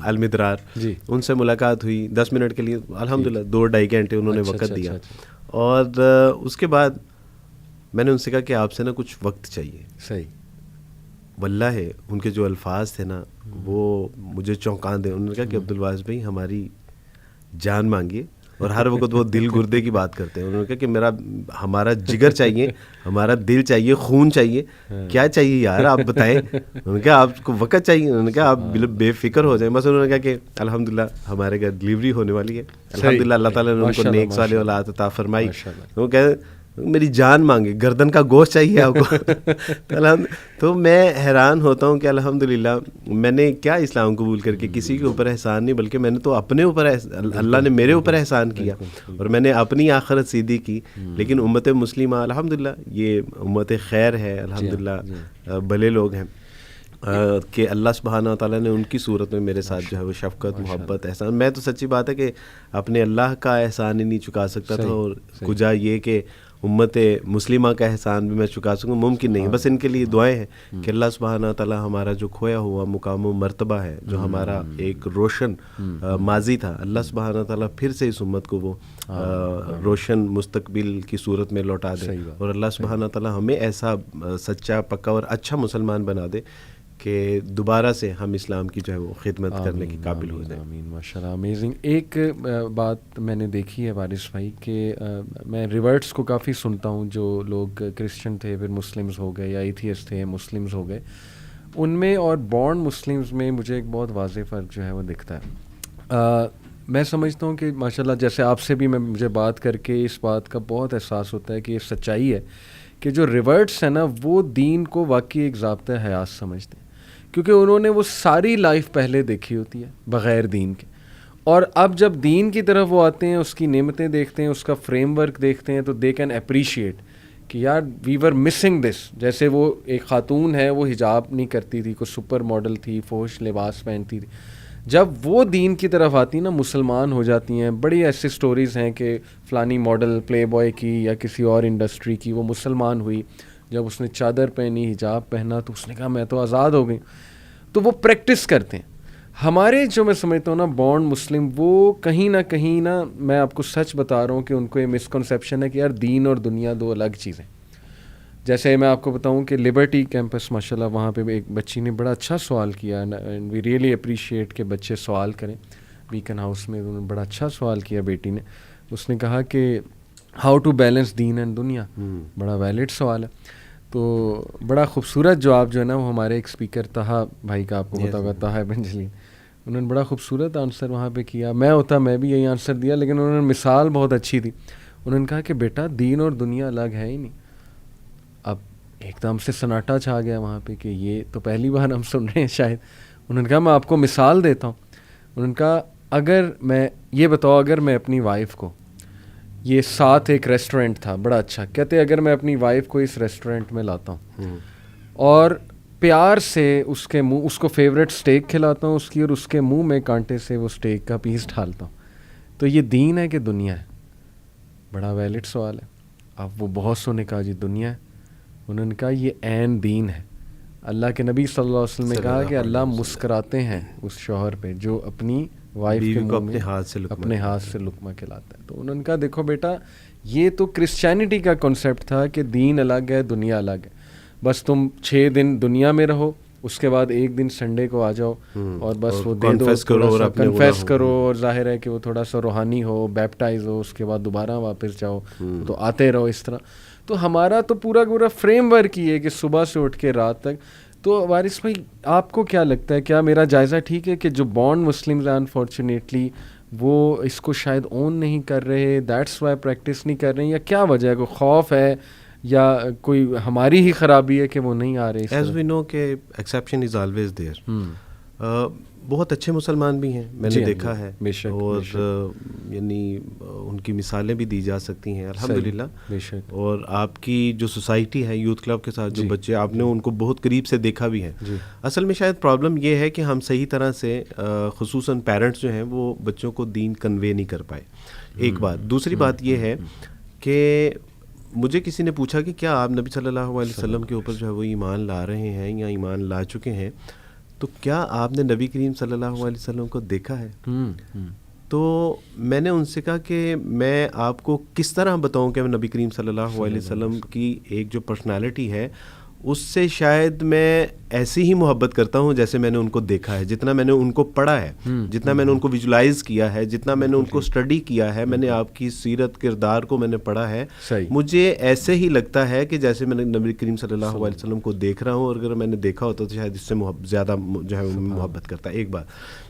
Speaker 2: المدرار
Speaker 1: جی،
Speaker 2: ان سے ملاقات ہوئی 10 منٹ کے لیے، الحمدللہ 2-2.5 گھنٹے انہوں نے وقت دیا. اور اس کے بعد میں نے ان سے کہا کہ آپ سے نا کچھ وقت چاہیے.
Speaker 1: صحیح.
Speaker 2: واللہ ان کے جو الفاظ تھے نا وہ مجھے چونکان دے. انہوں نے کہا کہ عبدالواعظ بھائی ہماری جان مانگیے، اور ہر وقت وہ دل گردے کی بات کرتے ہیں. انہوں نے کہا کہ ہمارا جگر چاہیے، ہمارا دل چاہیے، خون چاہیے، کیا چاہیے یار آپ بتائیں. انہوں نے کہا آپ کو وقت چاہیے. انہوں نے کہا آپ بے فکر ہو جائیں. بس انہوں نے کہا کہ الحمدللہ ہمارے گھر ڈلیوری ہونے والی ہے. الحمدللہ اللہ تعالیٰ نے ان کو نیک صالح اولاد عطا فرمائی. وہ کہتے میری جان مانگے، گردن کا گوشت چاہیے آپ کو. تو میں حیران ہوتا ہوں کہ الحمدللہ میں نے کیا اسلام قبول کر کے کسی کے اوپر احسان نہیں، بلکہ میں نے تو اپنے اوپر اللہ نے میرے اوپر احسان کیا اور میں نے اپنی آخرت سیدھی کی. لیکن امت مسلمہ الحمدللہ یہ امت خیر ہے الحمدللہ، بھلے لوگ ہیں کہ اللہ سبحانہ تعالیٰ نے ان کی صورت میں میرے ساتھ جو ہے وہ شفقت، محبت، احسان. میں تو سچی بات ہے کہ اپنے اللہ کا احسان ہی نہیں چکا سکتا تھا، اور کجا یہ کہ امت مسلمہ کا احسان بھی میں چکا سکوں ممکن نہیں. بس ان کے لیے دعائیں ہیں کہ اللہ سبحانہ تعالیٰ ہمارا جو کھویا ہوا مقام و مرتبہ ہے، جو ہمارا ایک روشن ماضی تھا، اللہ سبحانہ تعالیٰ پھر سے اس امت کو وہ روشن مستقبل کی صورت میں لوٹا دے، اور اللہ سبحانہ تعالیٰ ہمیں ایسا سچا، پکا اور اچھا مسلمان بنا دے کہ دوبارہ سے ہم اسلام کی جو ہے وہ خدمت کرنے کے قابل ہو جائیں.
Speaker 1: آمین ماشاء اللہ امیزنگ. ایک بات میں نے دیکھی ہے وارث بھائی کہ میں ریورٹس کو کافی سنتا ہوں, جو لوگ کرسچن تھے پھر مسلمز ہو گئے یا ایتھیسٹ تھے مسلمز ہو گئے, ان میں اور بورن مسلمز میں مجھے ایک بہت واضح فرق جو ہے وہ دکھتا ہے. میں سمجھتا ہوں کہ ماشاءاللہ جیسے آپ سے بھی مجھے بات کر کے اس بات کا بہت احساس ہوتا ہے کہ یہ سچائی ہے کہ جو ریورٹس ہیں نا وہ دین کو واقعی ایک ضابطۂ حیات سمجھتے ہیں, کیونکہ انہوں نے وہ ساری لائف پہلے دیکھی ہوتی ہے بغیر دین کے, اور اب جب دین کی طرف وہ آتے ہیں, اس کی نعمتیں دیکھتے ہیں, اس کا فریم ورک دیکھتے ہیں, تو دے کین اپریشیٹ کہ یار وی ور مسنگ دس. جیسے وہ ایک خاتون ہے, وہ حجاب نہیں کرتی تھی, کوئی سپر ماڈل تھی, فوش لباس پہنتی تھی, جب وہ دین کی طرف آتی نا مسلمان ہو جاتی ہیں. بڑی ایسی سٹوریز ہیں کہ فلانی ماڈل پلے بوائے کی یا کسی اور انڈسٹری کی وہ مسلمان ہوئی, جب اس نے چادر پہنی حجاب پہنا تو اس نے کہا میں تو آزاد ہو گئی. تو وہ پریکٹس کرتے ہیں. ہمارے جو میں سمجھتا ہوں نا بورن مسلم, وہ کہیں نہ میں آپ کو سچ بتا رہا ہوں کہ ان کو یہ مسکنسیپشن ہے کہ یار دین اور دنیا دو الگ چیزیں. جیسے میں آپ کو بتاؤں کہ لبرٹی کیمپس ماشاءاللہ وہاں پہ ایک بچی نے بڑا اچھا سوال کیا, اینڈ وی ریئلی اپریشیٹ کہ بچے سوال کریں. بیکن ہاؤس میں انہوں نے بڑا اچھا سوال کیا بیٹی نے. اس نے کہا کہ ہاؤ ٹو بیلنس دین اینڈ دنیا. بڑا ویلڈ سوال ہے. تو بڑا خوبصورت جواب جو ہے نا وہ ہمارے ایک اسپیکر طہا بھائی کا آپ کو پتا ہوگا, طہا بن جلیل, انہوں نے بڑا خوبصورت آنسر وہاں پہ کیا. میں بھی یہی آنسر دیا, لیکن انہوں نے مثال بہت اچھی تھی. انہوں نے کہا کہ بیٹا دین اور دنیا الگ ہے ہی نہیں. اب ایک دم سے سناٹا چھا گیا وہاں پہ کہ یہ تو پہلی بار ہم سن رہے ہیں شاید. انہوں نے کہا میں آپ کو مثال دیتا ہوں. انہوں نے کہا اگر میں یہ بتاؤ, اگر میں اپنی وائف کو یہ ساتھ ایک ریسٹورینٹ تھا بڑا اچھا, کہتے اگر میں اپنی وائف کو اس ریسٹورینٹ میں لاتا ہوں اور پیار سے اس کے منہ اس کو فیوریٹ اسٹیک کھلاتا ہوں اس کی, اور اس کے منہ میں کانٹے سے وہ اسٹیک کا پیس ڈالتا ہوں, تو یہ دین ہے کہ دنیا ہے؟ بڑا ویلڈ سوال ہے. اب وہ بہت سو نے کہا جی دنیا ہے. انہوں نے کہا یہ عین دین ہے. اللہ کے نبی صلی اللہ علیہ وسلم نے کہا کہ اللہ مسکراتے ہیں اس شوہر پہ جو اپنی وائف کے منہ میں اپنے ہاتھ سے لقمہ کھلاتا ہے. تو انہوں نے کہا دیکھو بیٹا یہ تو کرسچینٹی کا کنسیپٹ تھا کہ دین الگ ہے دنیا الگ ہے, بس تم 6 دن دنیا میں رہو, اس کے بعد ایک دن سنڈے کو آ جاؤ اور بس وہ دے دو, کنفیس کرو, اور ظاہر ہے کہ وہ تھوڑا سا روحانی ہو, بیپٹائز ہو, اس کے بعد دوبارہ واپس جاؤ, تو آتے رہو اس طرح. تو ہمارا تو پورا فریم ورک ہی ہے کہ صبح سے اٹھ کے رات تک. تو وارث بھائی آپ کو کیا لگتا ہے, کیا میرا جائزہ ٹھیک ہے کہ جو بورن مسلمز ہیں انفارچونیٹلی وہ اس کو شاید اون نہیں کر رہے, دیٹس وائی پریکٹس نہیں کر رہے ہیں, یا کیا وجہ ہے, کوئی خوف ہے یا کوئی ہماری ہی خرابی ہے کہ وہ نہیں آ رہے؟
Speaker 2: ایز وی نو کہ ایکسیپشن از آلویز دیئر. بہت اچھے مسلمان بھی ہیں میں نے دیکھا ہے, اور یعنی ان کی مثالیں بھی دی جا سکتی ہیں الحمدللہ. اور آپ کی جو سوسائٹی ہے یوتھ کلب کے ساتھ جو بچے, آپ نے ان کو بہت قریب سے دیکھا بھی ہے. اصل میں شاید پرابلم یہ ہے کہ ہم صحیح طرح سے خصوصاً پیرنٹس جو ہیں وہ بچوں کو دین کنوے نہیں کر پائے, ایک بات. دوسری بات یہ ہے کہ مجھے کسی نے پوچھا کہ کیا آپ نبی صلی اللہ علیہ وسلم کے اوپر جو ہے وہ ایمان لا رہے ہیں یا ایمان لا چکے ہیں, تو کیا آپ نے نبی کریم صلی اللہ علیہ وسلم کو دیکھا ہے؟ تو میں نے ان سے کہا کہ میں آپ کو کس طرح بتاؤں کہ نبی کریم صلی اللہ علیہ وسلم کی ایک جو پرسنالٹی ہے اس سے شاید میں ایسی ہی محبت کرتا ہوں جیسے میں نے ان کو دیکھا ہے, جتنا میں نے ان کو پڑھا ہے, جتنا میں نے ان کو ویژولائز کیا ہے, جتنا میں نے ان کو اسٹڈی کیا ہے, میں نے آپ کی سیرت کردار کو میں نے پڑھا ہے. مجھے ایسے ہی لگتا ہے کہ جیسے میں نے نبی کریم صلی اللہ علیہ وسلم کو دیکھ رہا ہوں, اور اگر میں نے دیکھا ہوتا تو شاید اس سے زیادہ جو ہے محبت کرتا. ایک بات.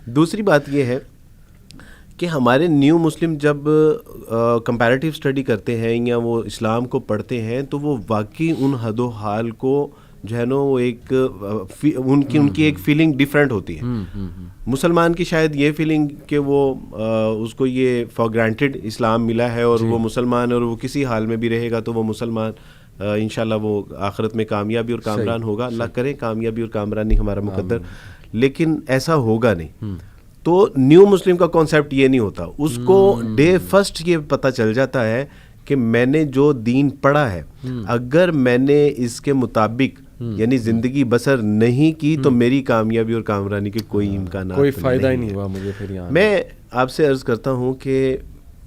Speaker 2: دوسری بات یہ ہے کہ ہمارے نیو مسلم جب کمپیریٹیو اسٹڈی کرتے ہیں یا وہ اسلام کو پڑھتے ہیں تو وہ واقعی ان حد و حال کو جو ہے نا وہ ایک ان کی ایک فیلنگ ڈفرینٹ ہوتی ہے. مسلمان کی شاید یہ فیلنگ کہ وہ اس کو یہ فار گرانٹیڈ اسلام ملا ہے اور وہ مسلمان ہے اور وہ کسی حال میں بھی رہے گا تو وہ مسلمان انشاءاللہ وہ آخرت میں کامیابی اور کامران ہوگا. اللہ کرے کامیابی اور کامرانی ہمارا مقدر, لیکن ایسا ہوگا نہیں. تو نیو مسلم کا کانسیپٹ یہ نہیں ہوتا, اس کو ڈے فرسٹ یہ پتہ چل جاتا ہے کہ میں نے جو دین پڑھا ہے اگر میں نے اس کے مطابق یعنی زندگی بسر نہیں کی تو میری کامیابی اور کامرانی کے کوئی امکانات,
Speaker 1: کوئی فائدہ ہی نہیں ہوا مجھے. پھر
Speaker 2: میں آپ سے عرض کرتا ہوں کہ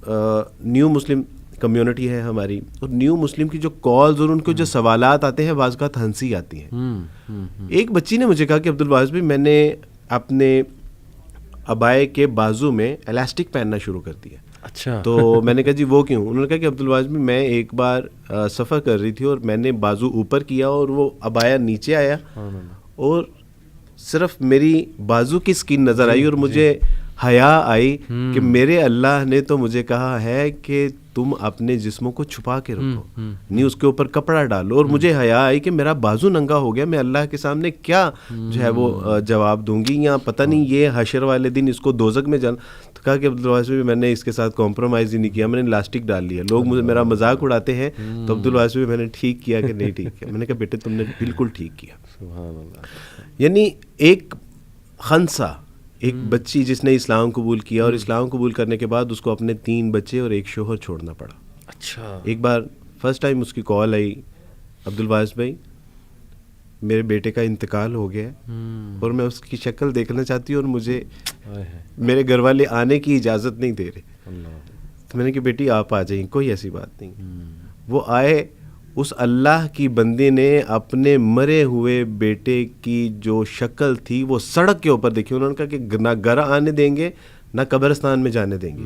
Speaker 2: نیو مسلم کمیونٹی ہے ہماری, اور نیو مسلم کی جو کالز اور ان کے جو سوالات آتے ہیں بعض اوقات ہنسی آتی ہیں. ایک بچی نے مجھے کہا کہ عبدالواحد بھائی میں نے اپنے عبائے کے بازو میں الاسٹک پہننا شروع کر دیا.
Speaker 1: اچھا.
Speaker 2: تو میں نے کہا جی وہ کیوں؟ انہوں نے کہا کہ عبدالواحد بھائی میں ایک بار سفر کر رہی تھی اور میں نے بازو اوپر کیا اور وہ عبایا نیچے آیا اور صرف میری بازو کی سکین نظر آئی اور مجھے حیا آئی کہ میرے اللہ نے تو مجھے کہا ہے کہ تم اپنے جسموں کو چھپا کے رکھو, نہیں اس کے اوپر کپڑا ڈالو. اور مجھے حیا آئی کہ میرا بازو ننگا ہو گیا, میں اللہ کے سامنے کیا جو ہے وہ جواب دوں گی, یا پتہ نہیں یہ حشر والے دن اس کو دوزخ میں جانا. تو کہا کہ عبدالواحد میں نے اس کے ساتھ کمپرومائز ہی نہیں کیا, میں نے الاسٹک ڈال لیا. لوگ مجھے میرا مذاق اڑاتے ہیں, تو عبدالواحد میں نے ٹھیک کیا کہ نہیں ٹھیک کیا. میں نے کہا بیٹے تم نے بالکل ٹھیک کیا.
Speaker 1: سبحان اللہ.
Speaker 2: یعنی ایک خنسا, ایک بچی جس نے اسلام قبول کیا اور اسلام قبول کرنے کے بعد اس کو اپنے 3 بچے اور ایک شوہر چھوڑنا پڑا.
Speaker 1: اچھا.
Speaker 2: ایک بار فرسٹ ٹائم اس کی کال آئی, عبدالواحد بھائی میرے بیٹے کا انتقال ہو گیا اور میں اس کی شکل دیکھنا چاہتی ہوں اور مجھے میرے گھر والے آنے کی اجازت نہیں دے رہے. تو میں نے کہا بیٹی آپ آ جائیں, کوئی ایسی بات نہیں. وہ آئے, اس اللہ کی بندی نے اپنے مرے ہوئے بیٹے کی جو شکل تھی وہ سڑک کے اوپر دیکھی. انہوں نے کہا کہ نہ گھر آنے دیں گے نہ قبرستان میں جانے دیں گے,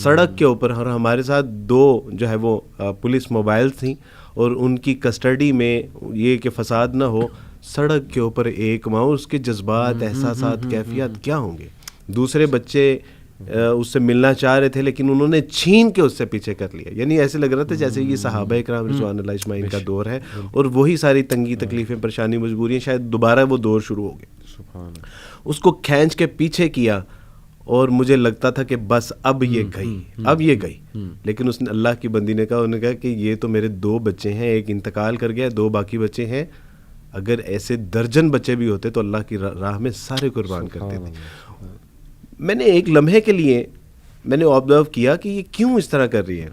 Speaker 2: سڑک کے اوپر. اور ہمارے ساتھ 2 جو ہے وہ پولیس موبائل تھیں اور ان کی کسٹڈی میں یہ کہ فساد نہ ہو, سڑک کے اوپر ایک ماں, اس کے جذبات, احساسات, کیفیات کیا ہوں گے. دوسرے بچے اس سے ملنا چاہ رہے تھے لیکن انہوں نے چھین کے اس سے پیچھے کر لیا. یعنی ایسے لگ رہا تھا جیسے یہ صحابہ اکرام رضوان اللہ اجمعین کا دور ہے اور وہی ساری تنگی تکلیفیں, پریشانی, مجبوریاں, شاید دوبارہ وہ دور شروع ہو گئے. اس کو کھینچ کے پیچھے کیا اور مجھے لگتا تھا کہ بس اب یہ گئی. لیکن اس نے, اللہ کی بندی نے کہا, انہوں نے کہا کہ یہ تو میرے 2 بچے ہیں, ایک انتقال کر گیا, 2 باقی بچے ہیں. اگر ایسے درجن بچے بھی ہوتے تو اللہ کی راہ میں سارے قربان کرتے تھے. میں نے ایک لمحے کے لیے میں نے آبزرو کیا کہ یہ کیوں اس طرح کر رہی ہے,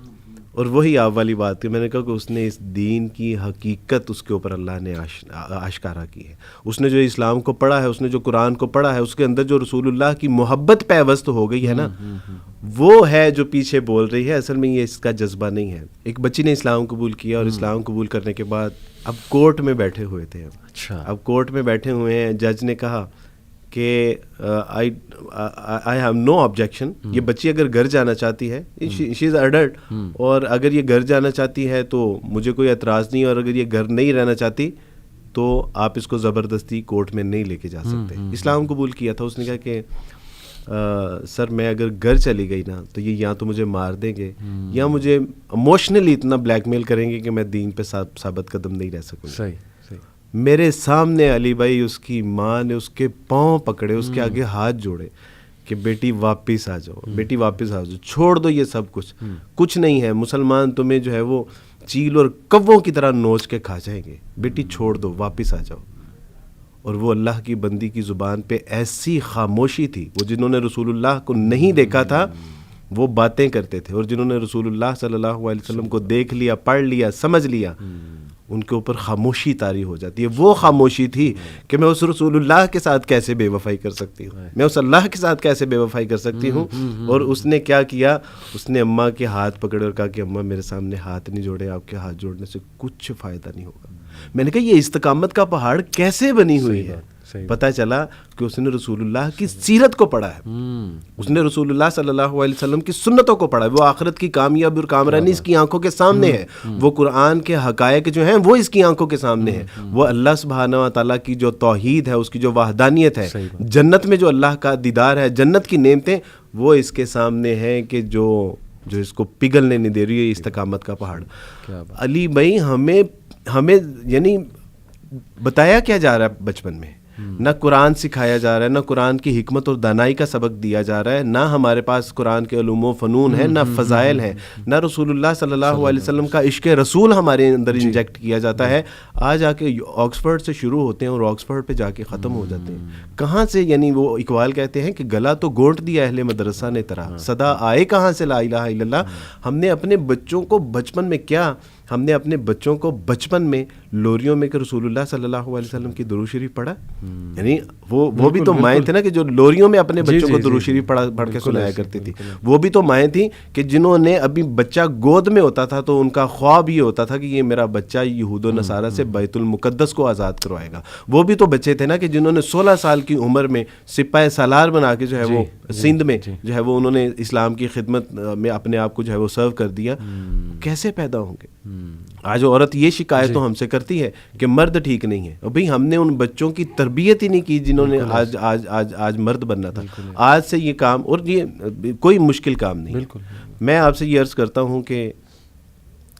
Speaker 2: اور وہی آپ والی بات تھی. میں نے کہا کہ اس نے اس دین کی حقیقت اس کے اوپر اللہ نے آشکارا کی ہے. اس نے جو اسلام کو پڑھا ہے, اس نے جو قرآن کو پڑھا ہے, اس کے اندر جو رسول اللہ کی محبت پیوست ہو گئی ہے نا, وہ ہے جو پیچھے بول رہی ہے. اصل میں یہ اس کا جذبہ نہیں ہے. ایک بچی نے اسلام قبول کیا اور اسلام قبول کرنے کے بعد اب کورٹ میں بیٹھے ہوئے تھے.
Speaker 1: اچھا. اب
Speaker 2: کورٹ میں بیٹھے ہوئے ہیں, جج نے کہا کہ آئی ہیو نو آبجیکشن. یہ بچی اگر گھر جانا چاہتی ہے, شی از ایڈلٹ, اور اگر یہ گھر جانا چاہتی ہے تو مجھے کوئی اعتراض نہیں, اور اگر یہ گھر نہیں رہنا چاہتی تو آپ اس کو زبردستی کورٹ میں نہیں لے کے جا سکتے. اسلام قبول کیا تھا. اس نے کہا کہ سر میں اگر گھر چلی گئی نا تو یہ یا تو مجھے مار دیں گے یا مجھے ایموشنلی اتنا بلیک میل کریں گے کہ میں دین پہ ثابت قدم نہیں رہ سکوں.
Speaker 1: صحیح.
Speaker 2: میرے سامنے علی بھائی اس کی ماں نے اس کے پاؤں پکڑے, اس کے آگے ہاتھ جوڑے کہ بیٹی واپس آ جاؤ, بیٹی واپس آ جاؤ, چھوڑ دو یہ سب کچھ نہیں ہے. مسلمان تمہیں جو ہے وہ چیل اور کووں کی طرح نوچ کے کھا جائیں گے, بیٹی چھوڑ دو, واپس آ جاؤ. اور وہ اللہ کی بندی کی زبان پہ ایسی خاموشی تھی. وہ جنہوں نے رسول اللہ کو نہیں دیکھا تھا وہ باتیں کرتے تھے, اور جنہوں نے رسول اللہ صلی اللہ علیہ وسلم کو دیکھ لیا, پڑھ لیا, سمجھ لیا, ان کے اوپر خاموشی طاری ہو جاتی ہے. وہ خاموشی تھی کہ میں اس رسول اللہ کے ساتھ کیسے بے وفائی کر سکتی ہوں, میں اس اللہ کے ساتھ کیسے بے وفائی کر سکتی ہوں. اور اس نے کیا کیا, اس نے اماں کے ہاتھ پکڑے اور کہا کہ اماں میرے سامنے ہاتھ نہیں جوڑے, آپ کے ہاتھ جوڑنے سے کچھ فائدہ نہیں ہوگا. میں نے کہا یہ استقامت کا پہاڑ کیسے بنی ہوئی ہے. پتہ چلا کہ اس نے رسول اللہ کی سیرت کو پڑھا ہے, اس نے رسول اللہ صلی اللہ علیہ وسلم کی سنتوں کو پڑھا ہے. وہ آخرت کی کامیابی اور کامرانی اس کی آنکھوں کے سامنے ہے, وہ قرآن کے حقائق جو ہیں وہ اس کی آنکھوں کے سامنے ہے, وہ اللہ سبحانہ و تعالیٰ کی جو توحید ہے, اس کی جو وحدانیت ہے, جنت میں جو اللہ کا دیدار ہے, جنت کی نعمتیں وہ اس کے سامنے ہیں کہ جو اس کو پگھلنے نہیں دے رہی ہے استقامت کا پہاڑ. علی بھائی ہمیں یعنی بتایا کیا جا رہا ہے بچپن میں, نہ قرآن سکھایا جا رہا ہے, نہ قرآن کی حکمت اور دانائی کا سبق دیا جا رہا ہے, نہ ہمارے پاس قرآن کے علوم و فنون ہیں, نہ فضائل ہیں, نہ رسول اللہ صلی اللہ علیہ وسلم کا عشق رسول ہمارے اندر انجیکٹ کیا جاتا ہے. آج آ کے آکسفورڈ سے شروع ہوتے ہیں اور آکسفورڈ پہ جا کے ختم ہو جاتے ہیں. کہاں سے, یعنی وہ اقبال کہتے ہیں کہ گلا تو گونٹ دیا اہل مدرسہ نے ترا, صدا آئے کہاں سے لا الہ الا اللہ. ہم نے اپنے بچوں کو بچپن میں کیا ہم نے اپنے بچوں کو بچپن میں لوریوں میں کہ رسول اللہ صلی اللہ علیہ وسلم کی درود شریف پڑھا؟ یعنی وہ بھی تو مائیں تھے نا کہ جو لوریوں میں اپنے بچوں کو درود شریف پڑھ کے سنایا کرتی تھی. وہ بھی تو مائیں تھیں کہ جنہوں نے ابھی بچہ گود میں ہوتا تھا تو ان کا خواب یہ ہوتا تھا کہ یہ میرا بچہ یہود و نصارہ سے بیت المقدس کو آزاد کروائے گا. وہ بھی تو بچے تھے نا کہ جنہوں نے 16 سال کی عمر میں سپاہ سالار بنا کے جو ہے وہ سندھ میں جو ہے وہ انہوں نے اسلام کی خدمت میں اپنے آپ کو جو ہے وہ سرو کر دیا. کیسے پیدا ہوں گے؟ آج عورت یہ شکایت تو ہم سے کرتی ہے کہ مرد ٹھیک نہیں ہے. اور بھئی ہم نے ان بچوں کی تربیت ہی نہیں کی جنہوں نے آج مرد بننا تھا. آج سے یہ کام، اور یہ کوئی مشکل کام نہیں. میں آپ سے یہ عرض کرتا ہوں کہ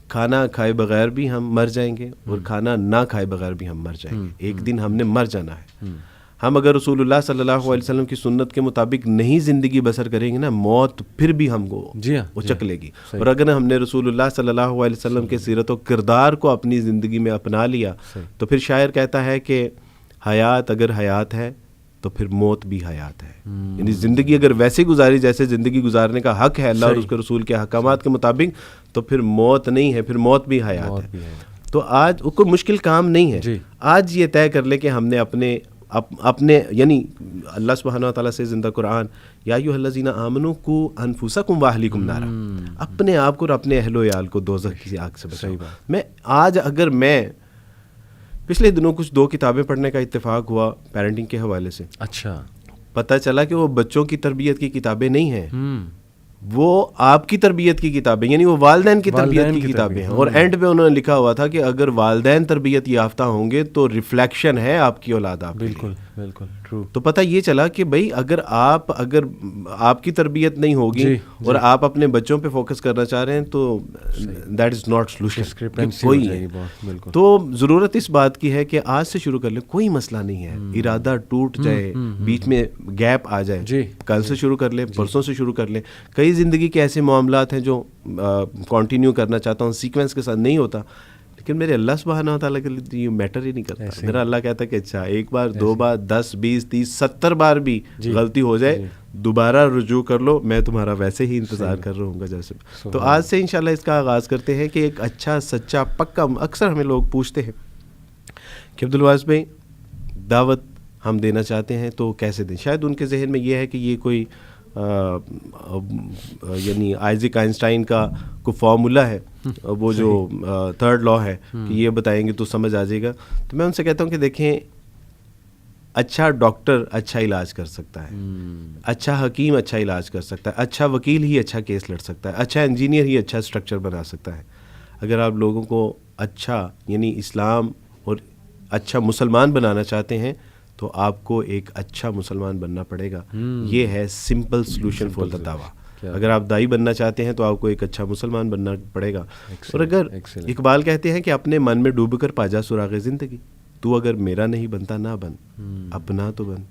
Speaker 2: کھانا کھائے بغیر بھی ہم مر جائیں گے اور کھانا نہ کھائے بغیر بھی ہم مر جائیں گے. ایک دن ہم نے مر جانا ہے. ہم اگر رسول اللہ صلی اللہ علیہ وسلم کی سنت کے مطابق نہیں زندگی بسر کریں گے نا، موت پھر بھی ہم کو اچک لے گی. اور اگر ہم نے رسول اللہ صلی اللہ علیہ وسلم کے سیرت و کردار کو اپنی زندگی میں اپنا لیا تو پھر شاعر کہتا ہے کہ حیات اگر حیات ہے تو پھر موت بھی حیات ہے. یعنی زندگی اگر ویسے گزاری جیسے زندگی گزارنے کا حق ہے اللہ اور اس کے رسول کے احکامات کے مطابق، تو پھر موت نہیں ہے، پھر موت بھی حیات ہے. تو آج کوئی مشکل کام نہیں ہے. آج یہ طے کر لے کہ ہم نے اپنے یعنی اللہ سبحانہ و تعالیٰ سے زندہ قرآن یا ایھا الذین آمنوا قوا انفسکم واہلیکم نارا، اپنے آپ کو اور اپنے اہل و عیال کو دوزخ کی آگ سے بچاؤ. اگر میں پچھلے دنوں کچھ 2 کتابیں پڑھنے کا اتفاق ہوا پیرنٹنگ کے حوالے سے.
Speaker 1: اچھا.
Speaker 2: پتہ چلا کہ وہ بچوں کی تربیت کی کتابیں نہیں ہیں، وہ آپ کی تربیت کی کتابیں، یعنی وہ والدین کی تربیت کی کتابیں ہیں. اور اینڈ پہ انہوں نے لکھا ہوا تھا کہ اگر والدین تربیت یافتہ ہوں گے تو ریفلیکشن ہے آپ کی اولاد. آپ بالکل بالکل ٹرو. تو پتہ یہ چلا کہ بھائی اگر آپ کی تربیت نہیں ہوگی اور آپ اپنے بچوں پہ فوکس کرنا چاہ رہے ہیں تو دیٹ از ناٹ سولوشن. تو ضرورت اس بات کی ہے کہ آج سے شروع کر لیں. کوئی مسئلہ نہیں ہے، ارادہ ٹوٹ جائے، بیچ میں گیپ آ جائے، کل سے شروع کر لیں، پرسوں سے شروع کر لیں. کئی زندگی کے ایسے معاملات ہیں جو کنٹینیو کرنا چاہتا ہوں، سیکوینس کے ساتھ نہیں ہوتا، لیکن میرے اللہ سبحانہ وتعالیٰ کے لیے یہ میٹر ہی نہیں کرتا. میرا اللہ کہتا ہے کہ اچھا 1 بار 2 بار 10 20 30 70 بار بھی غلطی ہو جائے دوبارہ رجوع کر لو، میں تمہارا ویسے ہی انتظار کر رہا ہوں گا جیسے. تو آج سے انشاءاللہ اس کا آغاز کرتے ہیں کہ ایک اچھا سچا پکا. اکثر ہمیں لوگ پوچھتے ہیں کہ عبدالواس بھائی دعوت ہم دینا چاہتے ہیں تو کیسے دیں. شاید ان کے ذہن میں یہ ہے کہ یہ کوئی یعنی آئزک آئنسٹائن کا کوئی فارمولا ہے، وہ جو 3rd لا ہے کہ یہ بتائیں گے تو سمجھ آ جائے گا. تو میں ان سے کہتا ہوں کہ دیکھیں، اچھا ڈاکٹر اچھا علاج کر سکتا ہے، اچھا حکیم اچھا علاج کر سکتا ہے، اچھا وکیل ہی اچھا کیس لڑ سکتا ہے، اچھا انجینئر ہی اچھا اسٹرکچر بنا سکتا ہے. اگر آپ لوگوں کو اچھا یعنی اسلام اور اچھا مسلمان بنانا چاہتے ہیں تو آپ کو ایک اچھا مسلمان بننا پڑے گا. یہ ہے سمپل سلوشن فار دا دعویٰ. اگر آپ دائی بننا چاہتے ہیں تو آپ کو ایک اچھا مسلمان بننا پڑے گا. اور اگر اقبال کہتے ہیں کہ اپنے من میں ڈوب کر پاجا سراغ زندگی، تو اگر میرا نہیں بنتا نہ بن، اپنا تو بن.